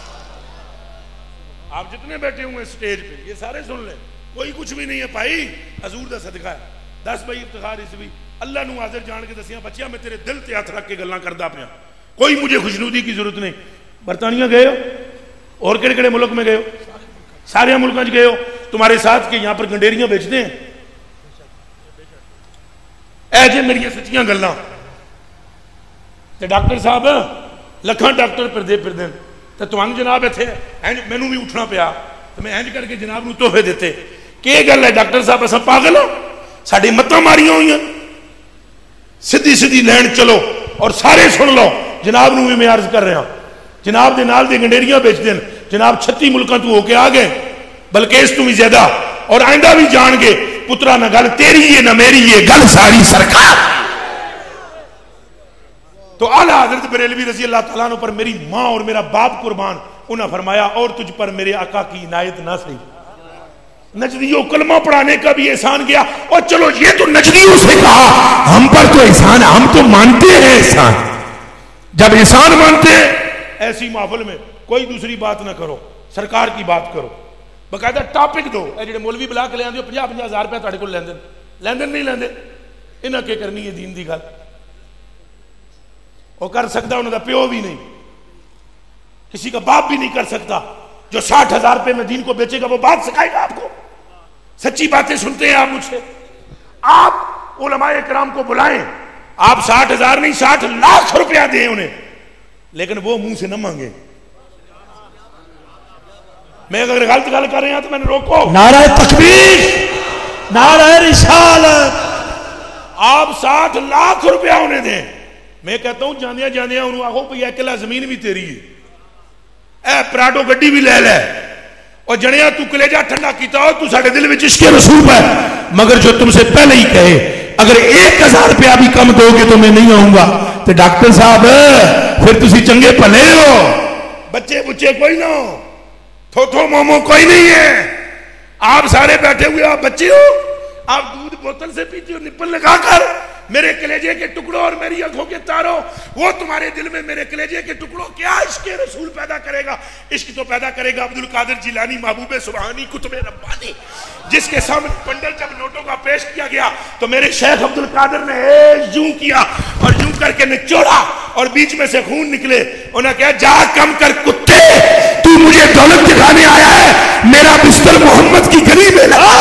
آپ جتنے بیٹھے ہوئے ہیں سٹیج پہ یہ سارے سن لیں، کوئی کچھ بھی نہیں ہے بھائی، حضور دا صدقہ ہے. 10 بھائی افتخار اس بھی اللہ نو حاضر جان کے دسیاں بچیاں میں تیرے دل تے ہاتھ رکھ کے گلاں کردا پیا. کوئی مجھے خوشنودی کی ضرورت نہیں. برطانیہ گئے ہو اور کڑے کڑے ملک میں گئے ہو؟ سارے ملکوں میں گئے ہو. تمہارے ساتھ کے یہاں پر گنڈیریاں بیچتے ہیں. اے جے میری سچیاں گلاں تے ڈاکٹر صاحب لکھاں ڈاکٹر پردے پردے تے تمہیں جناب ایتھے مینوں بھی اٹھنا پیا تو میں اینج کر کے جناب نو تحفے دیتے. کہ گل ہے ڈاکٹر صاحب اساں پاگل ہوں؟ ساڈی متاں ماریاں ہوئیاں. سیدھی سیدھی لین چلو اور سارے سن لو. جناب نو بھی میں عرض کر رہا جناب دے نال دی گنڈیریاں بیچ دین. جناب 36 ملکاں تو ہو کے آ گئے بلکہ اس تو بھی زیادہ اور آئندہ بھی جان گے. پترا نہ گل تیری ہے نہ میری ہے، گل ساری سرکار. تو اعلیٰ حضرت بریلوی رضی اللہ تعالیٰ عنہ پر میری ماں اور میرا باپ قربان، انہوں نے فرمایا اور تجھ پر میرے آقا کی عنایت نہ سہی. نجدیوں کلمہ پڑھانے کا بھی احسان کیا. اور چلو یہ تو نجدیوں سے کہا، ہم پر تو احسان ہے، ہم تو مانتے ہیں احسان. جب احسان مانتے ہیں ایسی محفل میں کوئی دوسری بات نہ کرو، سرکار کی بات کرو. باقاعدہ ٹاپک دو. اے جڑے مولوی بلا کے لے آندے 50-50 ہزار روپے تہاڈے کول لیندن نہیں لیندے. انہاں کے کرنی ہے دین دی گل. وہ کر سکتا انہوں دا پیو بھی نہیں، کسی کا باپ بھی نہیں کر سکتا. جو 60,000 روپے میں دین کو بیچے گا وہ بات سکھائے گا آپ کو. سچی باتیں سنتے ہیں آپ مجھ سے. آپ علماء کرام کو بلائیں، آپ 60,000 نہیں 60 لاکھ روپیہ دیں انہیں، لیکن وہ منہ سے نہ مانگے. میں اگر غلط گل کر رہے ہیں تو میں نے روکو. نعرہ تکبیر، نعرہ رسالت. آپ 60 لاکھ روپیہ انہیں دیں. میں کہتا ہوں جاندیاں جاندیاں انہوں آخو پہ یہ اکلا زمین بھی تیری ہے، اے پراڈو گڈی بھی لے لے، اور جنیاں تو کلیجہ ٹھنڈا کیتا ہو تو ساڑھے دل میں عشق رسول ہے. مگر جو تم سے پہلے ہی کہے اگر 1,000 روپیہ بھی کم دو گے تو میں نہیں آؤں گا. تو ڈاکٹر صاحب پھر تسی چنگے پلے ہو. بچے بچے کوئی نہ ہو، تھو مومو کوئی نہیں ہے، آپ سارے بیٹھے ہوئے آپ بچے ہو، آپ دودھ بوتل سے پیتے ہو نپل لگا کر، میرے کلیجے کے ٹکڑوں اور میری آنکھوں کے تاروں، وہ تمہارے دل میں میرے کلیجے کے ٹکڑوں کیا عشق رسول پیدا کرے گا؟ عشق تو پیدا کرے گا عبد القادر جیلانی، محبوب سبحانی، کتب ربانی، جس کے سامنے بنڈل جب نوٹوں کا پیش کیا گیا تو میرے شیخ عبد القادر نے یوں کیا اور یوں کر کے نچوڑا اور بیچ میں سے خون نکلے، انہوں نے کہا جا کم کر کتے، تو مجھے دولت دکھانے آیا ہے، میرا بستر محمد کی گلی میں لگا۔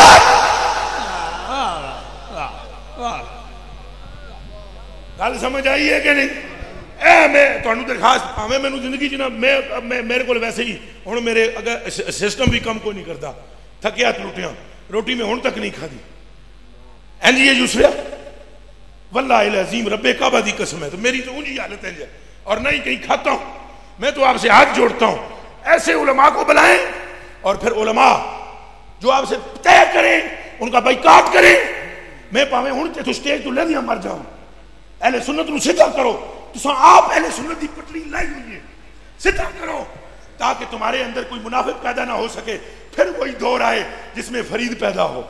گل سمجھ آئی ہے کہ نہیں؟ اے میں تانوں درخواست پاویں مینوں زندگی چ نہ میں میرے کول ویسے ہی ہن میرے اگر سسٹم بھی کم کوئی نہیں کرتا، تھکیا ٹوٹیاں روٹی میں ہن تک نہیں کھادی، انج یہ یوسفیا واللہ العظیم رب کعبہ دی قسم ہے، تو میری تو اونجی حالت ہے اور نہ ہی کہیں کھاتا ہوں۔ میں تو آپ سے ہاتھ جوڑتا ہوں، ایسے علماء کو بلائیں اور پھر علماء جو آپ سے طے کریں ان کا بائیکاٹ کریں۔ میں پاویں ہن تے تو سٹیج تو لے دیا مر جاؤں، اہل سنت نو سدھا کرو، تساں آپ اہل سنت دی پٹڑی لائی ہوئی ہے، سدھا کرو تاکہ تمہارے اندر کوئی منافق پیدا نہ ہو سکے، پھر وہی دور آئے جس میں فرید پیدا ہو۔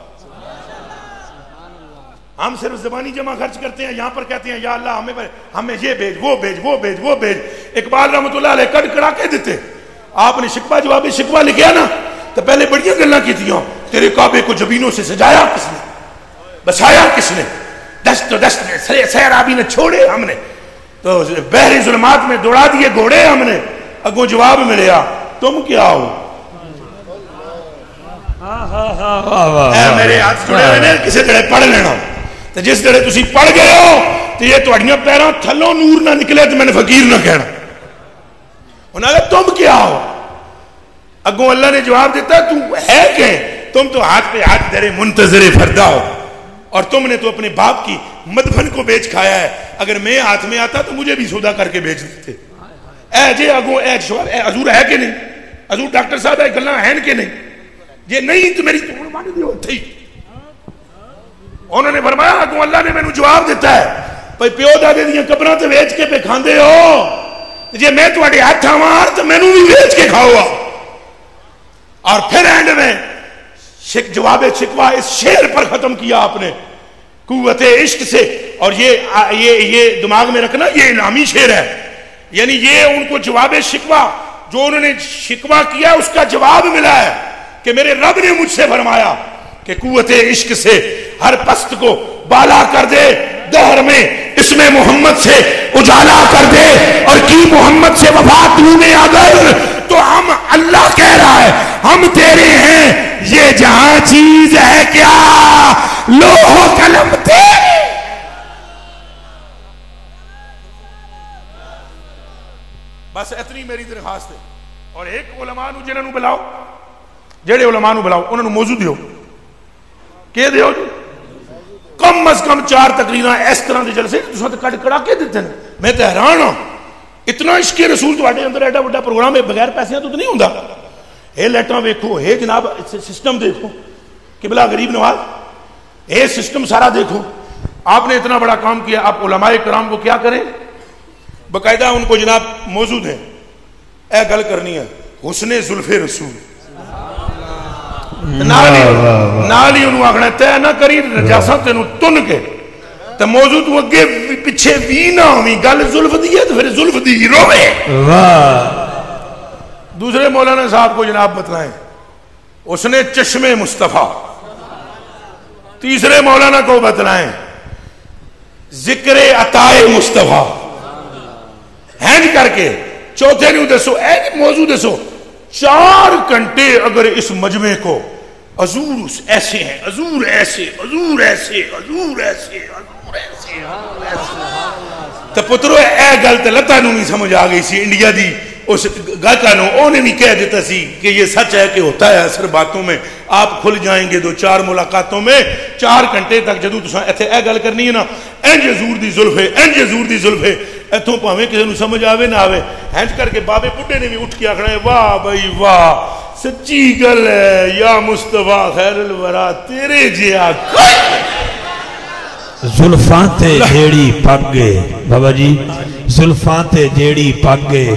ہم صرف زبانی جمع خرچ کرتے ہیں، یہاں پر کہتے ہیں یا اللہ ہمیں یہ بھیج وہ بھیج وہ بھیج وہ بھیج۔ اقبال رحمۃ اللہ علیہ کڑ کڑا کے دیتے، آپ نے شکوہ جواب شکوہ لکھیا نا تو پہلے بڑیاں گلاں کیتیاں، تیرے کعبے کو جبینوں سے سجایا کس نے، بسایا کس نے، دست و دست میں سیرابی نے چھوڑے ہم نے، تو بحر ظلمات میں دوڑا دیے گھوڑے ہم نے، اگوں جواب ملیا تم کیا ہو؟ اے میرے ہاتھ جڑے ہوئے نے کسی جڑے پڑھ لینا، تو جس جڑے تسی پڑھ گئے ہو تو یہ تہاڈیاں پیراں تھلوں نور نہ نکلے تو میں نے فقیر نہ کہنا۔ انہوں نے کہا تم کیا ہو؟ اگوں اللہ نے جواب دیتا تو ہے کہ تم تو ہاتھ پہ ہاتھ دھرے منتظر فردا ہو، اور تم نے تو اپنے باپ کی مدفن کو بیچ کھایا ہے، اگر میں ہاتھ میں آتا تو مجھے بھی سودا کر کے بیچ دیتے۔ اے جے اگوں اے حضور ہے کہ نہیں؟ حضور ڈاکٹر صاحب ہے گلاں ہیں کہ نہیں؟ جے نہیں تو میری توڑ مانی دیو تھی۔ انہوں نے فرمایا اگوں اللہ نے مینوں جواب دیتا ہے بھئی پیو دادے دیاں قبراں تے ویچ کے پہ کھاندے ہو، جے میں تواڈے ہاتھ آواں تو مینوں بھی ویچ کے کھاؤ۔ اور پھر اینڈ میں جواب شکوہ اس شعر پر ختم کیا آپ نے قوت عشق سے، اور یہ دماغ میں رکھنا یہ انعامی شعر ہے، یعنی یہ ان کو جواب شکوہ جو انہوں نے شکوہ کیا اس کا جواب ملا ہے کہ میرے رب نے مجھ سے فرمایا کہ قوت عشق سے ہر پست کو بالا کر دے، دہر میں اس میں محمد سے اجالا کر دے، اور کی محمد سے وفا تو نے اگر تو ہم اللہ کہہ رہا ہے ہم تیرے ہیں، یہ جہاں چیز ہے کیا لوح و قلم تیرے۔ بس اتنی میری درخواست ہے۔ اور ایک علماء نو جنہاں نو بلاؤ، جڑے علماء نو بلاؤ انہاں نو موضوع دیو، کہ دیو جی کم از کم 4 تقریراں اس طرح دے جلسے تساں تے کٹ کڑا کے دتے ہیں۔ میں تے حیران ہوں اتنا عشق رسول تواڈے اندر ایڈا بڑا پروگرام ہے، بغیر پیسے تو نہیں ہوندا۔ اے لائٹاں ویکھو، اے جناب سسٹم دیکھو، قبلہ غریب نواز اے سسٹم سارا دیکھو۔ آپ نے اتنا بڑا کام کیا، آپ علماء کرام کو کیا کریں؟ باقاعدہ ان کو جناب موضوع دیں، اے گل کرنی ہے حسن زلف رسول، نال ہی انہوں آگنا تے نہ کری نجاساں تینوں تن کے، تو موضوع تو اگے پیچھے بھی نہ ہوئی، گل زلف دی ہے تو پھر زلف دی روے۔ دوسرے مولانا صاحب کو جناب بتلائیں اس نے چشم مصطفیٰ، تیسرے مولانا کو بتلائیں ذکر عطائے مصطفیٰ، ہینج کر کے چوتھے نے دسو اے موضوع دسو۔ 4 گھنٹے اگر اس مجمع کو حضور ایسے ہیں، حضور ایسے، حضور ایسے، حضور ایسے، حضور ایسے، تو پترو اے گل تے لتا نو نہیں سمجھ آ گئی سی انڈیا دی اس گاہکا نو، انہیں نہیں کہہ دیتا سی کہ یہ سچ ہے کہ ہوتا ہے اثر باتوں میں، آپ کھل جائیں گے 2-4 ملاقاتوں میں۔ 4 گھنٹے تک جدو تساں ایتھے اے گل کرنی ہے نا انج حضور دی زلف ہے، انج حضور دی زلف ہے، ایتھوں پاویں کسی نو سمجھ آوے نہ آوے، ہنج کر کے بابے بڈھے نے بھی اٹھ کے آکھنا ہے واہ بھائی واہ سچی گل ہے یا مصطفیٰ خیر الورا تیرے جیا زلفاں تے جیڑی پگ گئے بابا جی، زلفاں تے جیڑی پگ گئے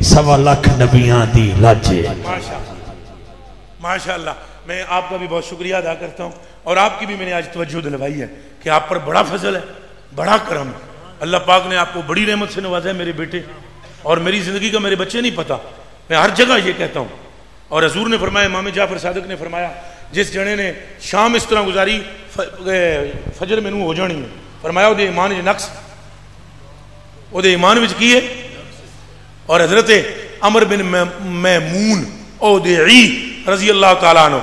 سوا لاکھ نبیاں دی لاجے. ماشاء اللہ. میں آپ کا بھی بہت شکریہ ادا کرتا ہوں اور آپ کی بھی میں نے آج توجہ دلوائی ہے کہ آپ پر بڑا فضل ہے, بڑا کرم ہے. اللہ پاک نے آپ کو بڑی رحمت سے نوازا ہے میرے بیٹے, اور میری زندگی کا میرے بچے نہیں پتا, میں ہر جگہ یہ کہتا ہوں. اور حضور نے فرمایا, امام جعفر صادق نے فرمایا, جس جنے نے شام اس طرح گزاری فجر میں نو ہو جانی ہے, فرمایا وہ دے ایمان وچ نقص, وہ دے ایمان وچ کی ہے. اور حضرت عمر بن میمون اودعی رضی اللہ تعالیٰ عنہ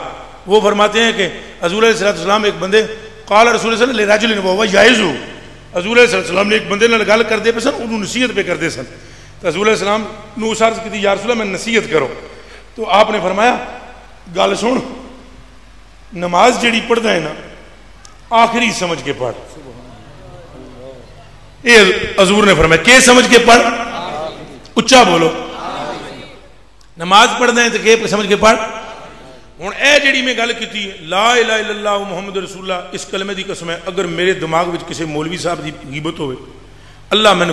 وہ فرماتے ہیں کہ حضور علیہ السلام ایک بندے قال رسول اللہ علیہ وسلم وهو جائز, حضور علیہ السلام نے ایک بندے نال گل کردے پے سن, انہوں نصیحت پہ کردے سن. تو حضور علیہ السلام نو عرض کی یا رسول اللہ میں نصیحت کرو, تو آپ نے فرمایا گل سن, نماز جیڑی پڑھدا ہے نا آخری سمجھ کے پڑھ. یہ حضور نے فرمایا کہ سمجھ کے پڑھ, اچھا بولو, نماز پڑھنا ہے تو کہ سمجھ کے پڑھ. ہوں اے جڑی میں گل کی لا الہ الا اللہ محمد رسول اللہ, اس کلمے دی قسم ہے اگر میرے دماغ وچ کسی مولوی صاحب دی غیبت ہوئے, اللہ میں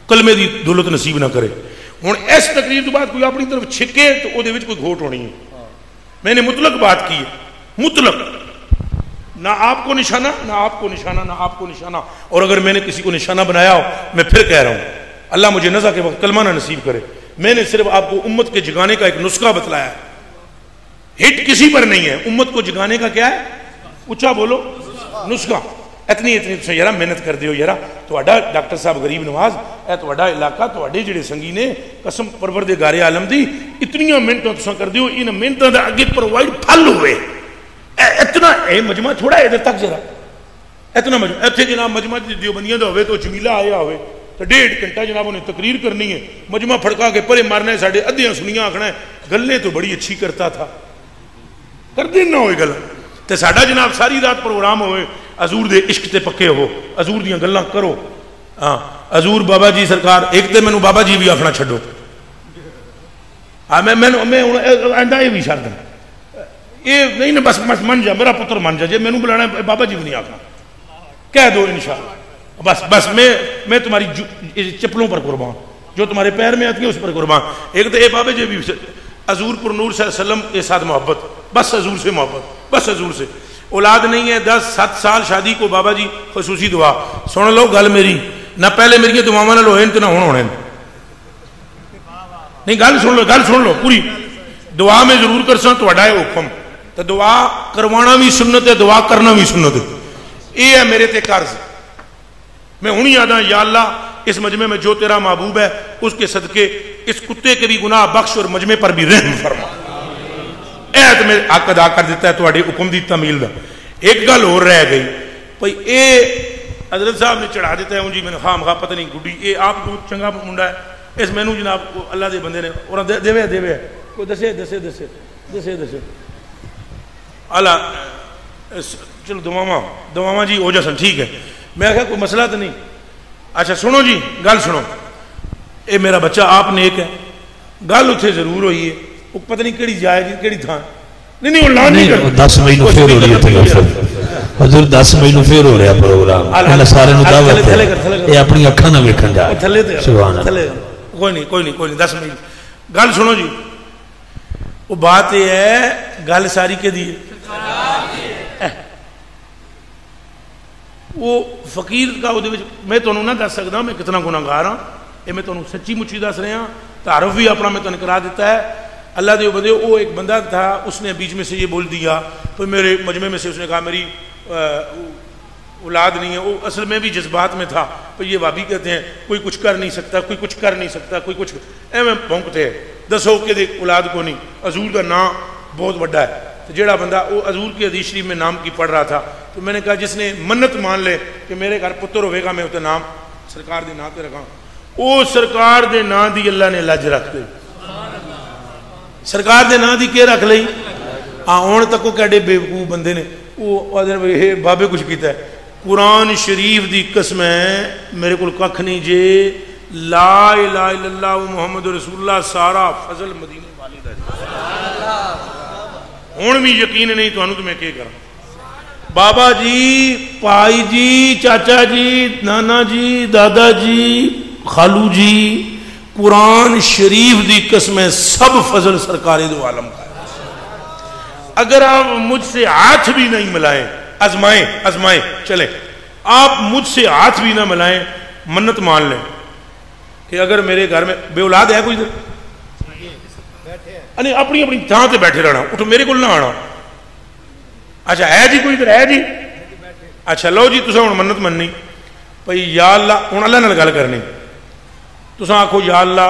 کلمے دی دولت نصیب نہ کرے. ہوں اس تقریر تو بعد کوئی اپنی طرف چھکے تو وہ کوئی گھوٹ ہونی ہے. میں نے مطلق بات کی ہے, مطلق, نہ آپ کو نشانہ, نہ آپ کو نشانہ, نہ آپ کو نشانہ. اور اگر میں نے کسی کو نشانہ بنایا ہو, میں پھر کہہ رہا ہوں اللہ مجھے نزا کے وقت کلمہ نہ نصیب کرے. میں نے صرف آپ کو امت کے جگانے کا ایک نسخہ بتلایا ہے, ہٹ کسی پر نہیں ہے. امت کو جگانے کا کیا ہے, اچھا بولو, نسخہ. اتنی یارا محنت کر دیو یارا, تہاڈا ڈاکٹر صاحب غریب نواز اے تہاڈا علاقہ, تہاڈے جڑے سنگی نے قسم پروردگار عالم دی اتنیاں محنتاں تساں کر دیو, ان محنتاں دا اگے پرووائڈ پھل ہوئے. اتنا اے مجمع تھوڑا ادھر تک ذرا, اتنا مجمع ایتھے جناب مجمع دیوبندیاں دا ہوئے تو جمیلہ آیا ہوئے تو 1.5 گھنٹہ جناب انہیں تقریر کرنی ہے, مجمع پھڑکا کے پرے مارنا ہے, ساڑھے ادھیاں سنیاں آکھنا ہے گلیں تو بڑی اچھی کرتا تھا, کر دین نہ ہوئے گل. تے ساڈا جناب ساری رات پروگرام ہوئے حضور دے عشق تے پکے ہو, حضور دیاں گلاں کرو. ہاں حضور بابا جی سرکار, ایک تے مینوں بابا جی بھی آکھنا چھڈو, ہاں میں ایندا یہ بھی چھڈ دیں, یہ نہیں نا بس من جا, میرا پتر من جا, جے مینوں بلانا ہے بابا جی بھی نہیں آکھنا, کہہ دو انشاءاللہ. بس میں تمہاری چپلوں پر قربان, جو تمہارے پیر میں آتی ہے اس پر قربان. ایک تو اے بابے جی بھی حضور پر نور صلی اللہ علیہ وسلم کے ساتھ محبت, بس حضور سے محبت, بس حضور سے. اولاد نہیں ہے, 10-7 سال شادی کو بابا جی خصوصی دعا سن لو گل میری, نہ پہلے میری دعاواں نال ہوئے تو نہ ہونے نہیں. گل سن لو پوری, دعا میں ضرور کرساں تہاڈا ہے حکم, تو دعا کروانا بھی سنت ہے, دعا کرنا بھی سنت ہے. یہ ہے میرے تے قرض. میں ہوں یاد ہوں, یا اللہ اس مجمع میں جو تیرا محبوب ہے اس کے صدقے اس کتے کے بھی گناہ بخش اور مجمع پر بھی رحم فرما. ایت میں حق ادا کر دیتا ہے تہاڈے حکم دی تعمیل دا. ایک گل اور رہ گئی بھئی, اے حضرت صاحب نے چڑھا دیتا ہے جی میں نے خام خواہ پتہ نہیں گڈی, اے آپ کو چنگا منڈا ہے, اس مینوں جناب اللہ دے بندے نے اور دیوے کوئی دسے اللہ چلو دعاواں جی ہو جاسن, ٹھیک ہے. میں کہا کوئی مسئلہ تو نہیں. اچھا سنو جی, گل سنو, اے میرا بچہ آپ نیک ہے, گل اتھے ضرور ہوئی ہے, وہ پتہ نہیں کیڑی جائے گی کیڑی تھان, نہیں وہ لان نہیں کر 10 مئی نو پھر ہو رہی ہے حضور, 10 مئی نو پھر ہو رہا پروگرام, اللہ سارے نو دعوت ہے, اے اپنی اکھاں نہ ویکھن جا. سبحان اللہ. کوئی نہیں 10 مئی. گل سنو جی, وہ بات یہ ہے گل ساری کے دی وہ فقیر کا میں تمہیں نہ دس سکتا میں کتنا گناہگار ہاں, یہ میں تمہیں سچی مچی دس رہا, تعارف بھی اپنا میں تمہیں کرا دیتا ہے. اللہ دے بندے, وہ ایک بندہ تھا, اس نے بیچ میں سے یہ بول دیا تو میرے مجمع میں سے اس نے کہا میری اولاد نہیں ہے. وہ اصل میں بھی جذبات میں تھا, تو یہ وابی کہتے ہیں کوئی کچھ کر نہیں سکتا, کوئی کچھ کر نہیں سکتا, کوئی کچھ ایویں بھونکتے ہیں. دسو کہ اولاد کو نہیں, حضور کا نام بہت بڑا ہے. تو جیڑا بندہ وہ حضور کی حدیث شریف میں نام کی پڑھ رہا تھا, تو میں نے کہا جس نے منت مان لے کہ میرے گھر پتر ہوئے گا میں اسے نام سرکار دے نام تے رکھاں, وہ سرکار دے نام دی اللہ نے لج رکھ دی. سرکار دے نام دی کے رکھ لئی, ہن تک وہ کیڈے بیوقوف بندے نے, وہ بابے کچھ کیتا ہے. قرآن شریف دی قسم ہے میرے کو کھ نہیں جے, لا الہ الا اللہ محمد رسول اللہ سارا فضل مدینے والی دا. ہوں بھی یقین نہیں تو میں کیا کروں. بابا جی, پائی جی, چاچا جی, نانا جی, دادا جی, خالو جی, قرآن شریف دی قسم سب فضل سرکار دو عالم کا ہے. اگر آپ مجھ سے ہاتھ بھی نہیں ملائیں, آزمائیں چلیں, آپ مجھ سے ہاتھ بھی نہ ملائیں, منت مان لیں کہ اگر میرے گھر میں بے اولاد ہے کوئی ادھر, اپنی اپنی تھان سے بیٹھے رہنا, اٹھو میرے کو نہ آنا. اچھا ہے جی کوئی ادھر ہے جی, اچھا لو جی تسا ہوں منت مننی بھائی یا اللہ, ہوں اللہ نال گل کرنی, تسا آکھو یا اللہ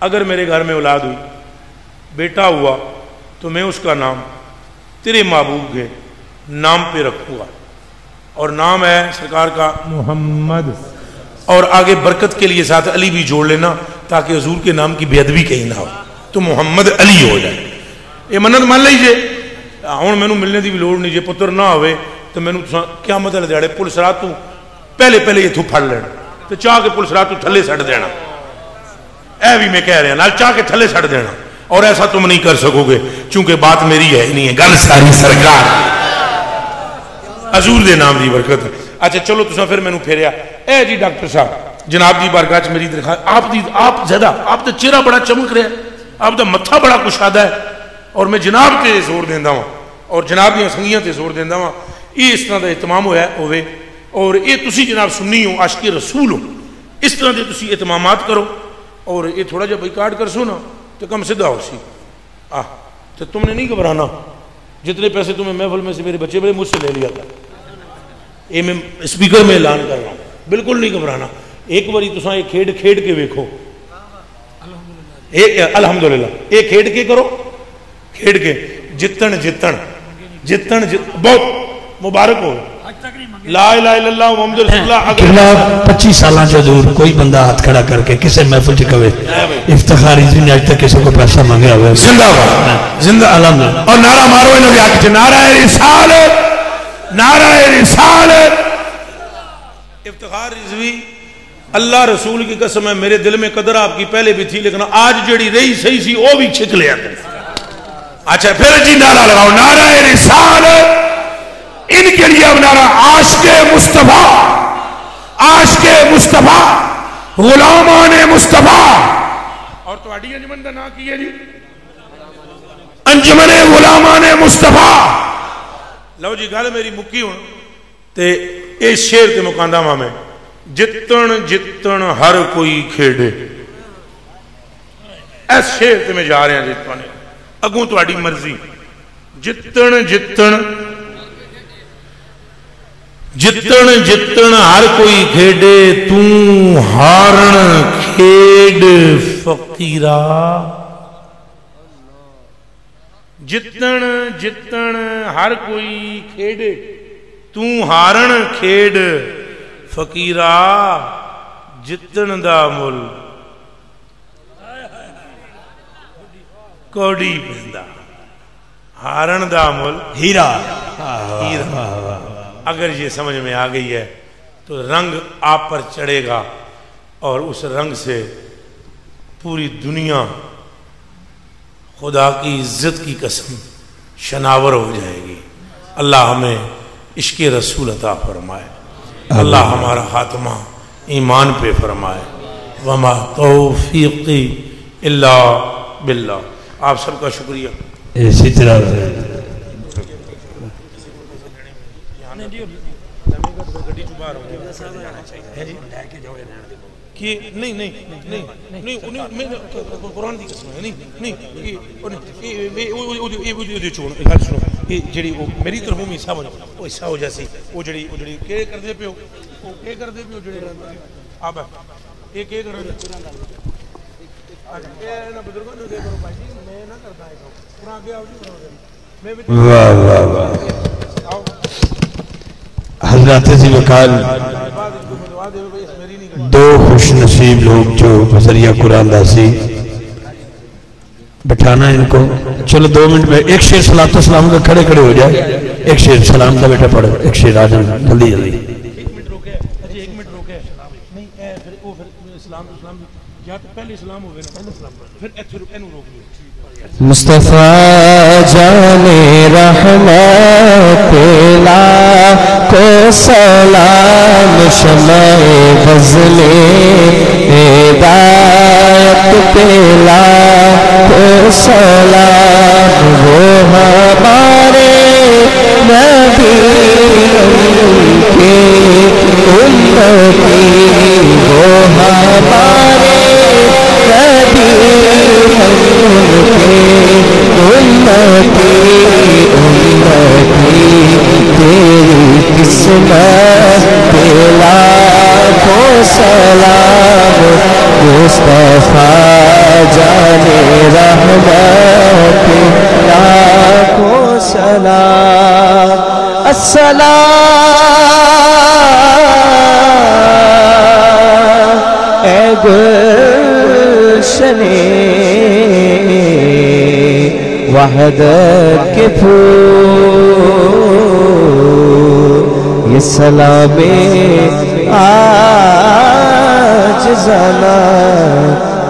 اگر میرے گھر میں اولاد ہوئی, بیٹا ہوا, تو میں اس کا نام تیرے محبوب کے نام پہ رکھوں گا, اور نام ہے سرکار کا محمد, اور آگے برکت کے لیے ساتھ علی بھی جوڑ لینا تاکہ حضور کے نام کی بے ادبی کہیں نہ ہو, تو محمد علی ہو جائے. یہ منت مان لیجیے. ہوں مینوں ملنے کی بھی لوڑ نہیں, جے پتر نہ ہوئے تو مینوں قیامت والے دیہڑے پولیس رات تو پہلے اتوں پھڑ لینا تو چاہ کے پولیس رات تو تھلے سٹ دینا. اے بھی میں کہہ رہا نال چاہ کے تھلے سٹ دینا, اور ایسا تم نہیں کر سکو گے چونکہ بات میری ہے نہیں ہے, گل ساری سرکار حضور دے نام دی برکت. اچھا چلو تساں پھر مینوں پھیریا, اے جی ڈاکٹر صاحب جناب دی بارگاہ چ میری درخواست, آپ زیادہ آپ دا چہرہ بڑا چمک رہا ہے, آپ دا متھا بڑا کشادہ ہے, اور میں جناب تے زور دیندا ہوں اور جناب دیاں سنگیاں تے زور دیندا ہوں, یہ اس طرح دا اہتمام ہوئے, اور یہ تسی جناب سنی ہو, عاشق رسول ہو, اس طرح دے تسی اہتمامات کرو, اور یہ تھوڑا جا بائیکاٹ کر سو نا تو کم سدھا ہو سی. تو تم نے نہیں گھبرانا, جتنے پیسے تمہیں محفل میں سے میرے بچے بڑے مجھ سے لے لیا تھا, یہ میں اسپیکر میں اعلان کر رہا ہوں, بالکل نہیں گھبرانا. ایک باری تساں یہ کھیڈ کے ویکھو, الحمدللہ یہ کھیڈ کے کرو, کھیڈ کے جتن بہت مبارک ہو. لا الہ الا اللہ محمد رسول اللہ. اگر 25 سالاں جو دور کوئی بندہ ہاتھ کھڑا کر کے کسی محفل چ کہے افتخار رضوی نے آج تک کسی کو پیسہ مانگا ہوا ہے, زندہ باد, زندہ الحمدللہ. اور نعرہ مارو انہوں نے آکے نعرہ رسالت, نعرہ رسالت. افتخار رضوی اللہ رسول کی قسم ہے, میرے دل میں قدر آپ کی پہلے بھی تھی, لیکن آج جڑی رہی صحیح سی وہ بھی چھک لیا. اچھا پھر جی نعرہ لگاؤ, نعرہ رسالت. ان کے لیے اب نعرہ عاشق مصطفیٰ, عاشق مصطفیٰ, غلامان مصطفیٰ. اور تو اڈی انجمن دا نا کی ہے جی, انجمن غلامان مصطفیٰ. لو جی گل میری مکی ہوں تے اس شیر تے مکاندہ ماں میں, جتن ہر کوئی کھیڑے. اس شیر تے میں جا رہے ہیں جتنے اگوں تو اڈی مرضی. جتن ہر کوئی کھیڑے, توں ہارن کھیڑ فقیرا. جتن ہر کوئی کھیڑے, توں ہارن کھیڑ فقیرا. جتن دا مل کوڑی پہندا, ہارن دا مل ہیرا. اگر یہ سمجھ میں آ گئی ہے تو رنگ آپ پر چڑھے گا, اور اس رنگ سے پوری دنیا خدا کی عزت کی قسم شناور ہو جائے گی. اللہ ہمیں عشق رسول عطا فرمائے, اللہ ہمارا خاتمہ ایمان پہ فرمائے. وما توفیقی الا باللہ. آپ سب کا شکریہ. اسی طرح کہ نہیں قرآن کی قسم ہے, نہیں جڑی میری طرف میں حصہ وہ حصہ ہو جیسی وہ جڑی کیا کر دے پیو, وہ کیا کر دے پیو جڑے آپ یہ کیا کر دے بزرگوں نے کرو بھائی جی, میں نہ کرتا ہے قرآن آگے آؤ جی, واہ واہ واہ. حضرات ذی وقار دو خوش نصیب لوگ جو بذریعہ قرآن داسی بٹھانا ان کو. چلو 2 منٹ میں ایک شیر صلاۃ و سلام کا کھڑے ہو جائے, ایک شیر سلام کا بیٹا پڑھو, ایک شیر آ جانا جلدی جلدی. ایک منٹ روکے نہیں, پھر اسلام یا تو پہلے اسلام ہوگا نا, پہلے اسلام پھر اینو روک لو. مصطفیٰ جان رحمت لا کو سلام شمع بزم بیدار لاکھوں سلام وہ ہمارے نبی کے امتی وہ ہمارے نبی امتی تیری قسمت پہ لاکھوں سلام مصطفیٰ جان رحمت لاکھوں سلام السلام اے گلشن وحدت کے پھول یہ سلام آج زنا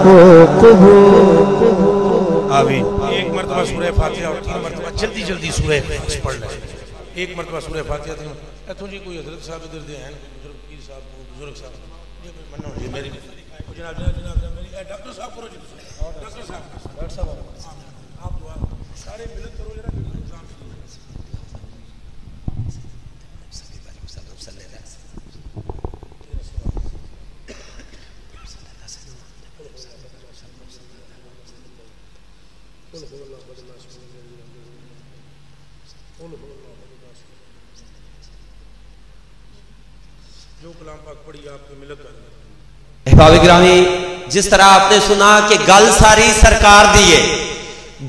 ہو قبول آمین۔ ایک مرتبہ سورہ فاتحہ اور 3 مرتبہ جلدی جلدی سورہ اخلاص پڑھ لیں۔ ایک مرتبہ سورہ فاتحہ تھی ایتھوں جی کوئی حضرت صاحب ادھر دے ہیں بزرگ پیر صاحب بزرگ صاحب یہ منو جی میری جناب میری ڈاکٹر صاحب کرو جی ڈاکٹر صاحب آپ دعا سارے ملت کرو جناب جو کلام پاک پڑھی آپ کی ملت کر احباب گرامی جس طرح آپ نے سنا کہ گل ساری سرکار دیئے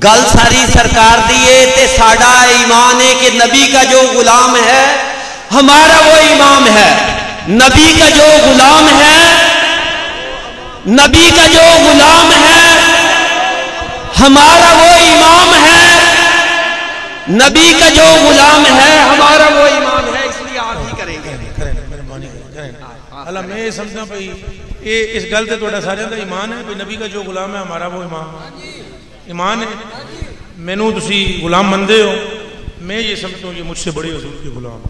گل ساری سرکار دیئے تے ساڑا ایمان ہے کہ نبی کا جو غلام ہے ہمارا وہ امام ہے نبی کا جو غلام ہے نبی کا جو غلام ہے ہمارا وہ امام ہے نبی کا جو غلام ہے ہمارا وہ امام ہے اس لیے آپ ہی کریں گے اللہ میں یہ سمجھنا بھئی اس گل تے توڑا سارے دا ایمان ہے بھئی نبی کا جو غلام ہے ہمارا وہ امام ایمان ہے میں نو تسی غلام مندے ہو میں یہ سمجھتا ہوں یہ مجھ سے بڑے حضور کے غلام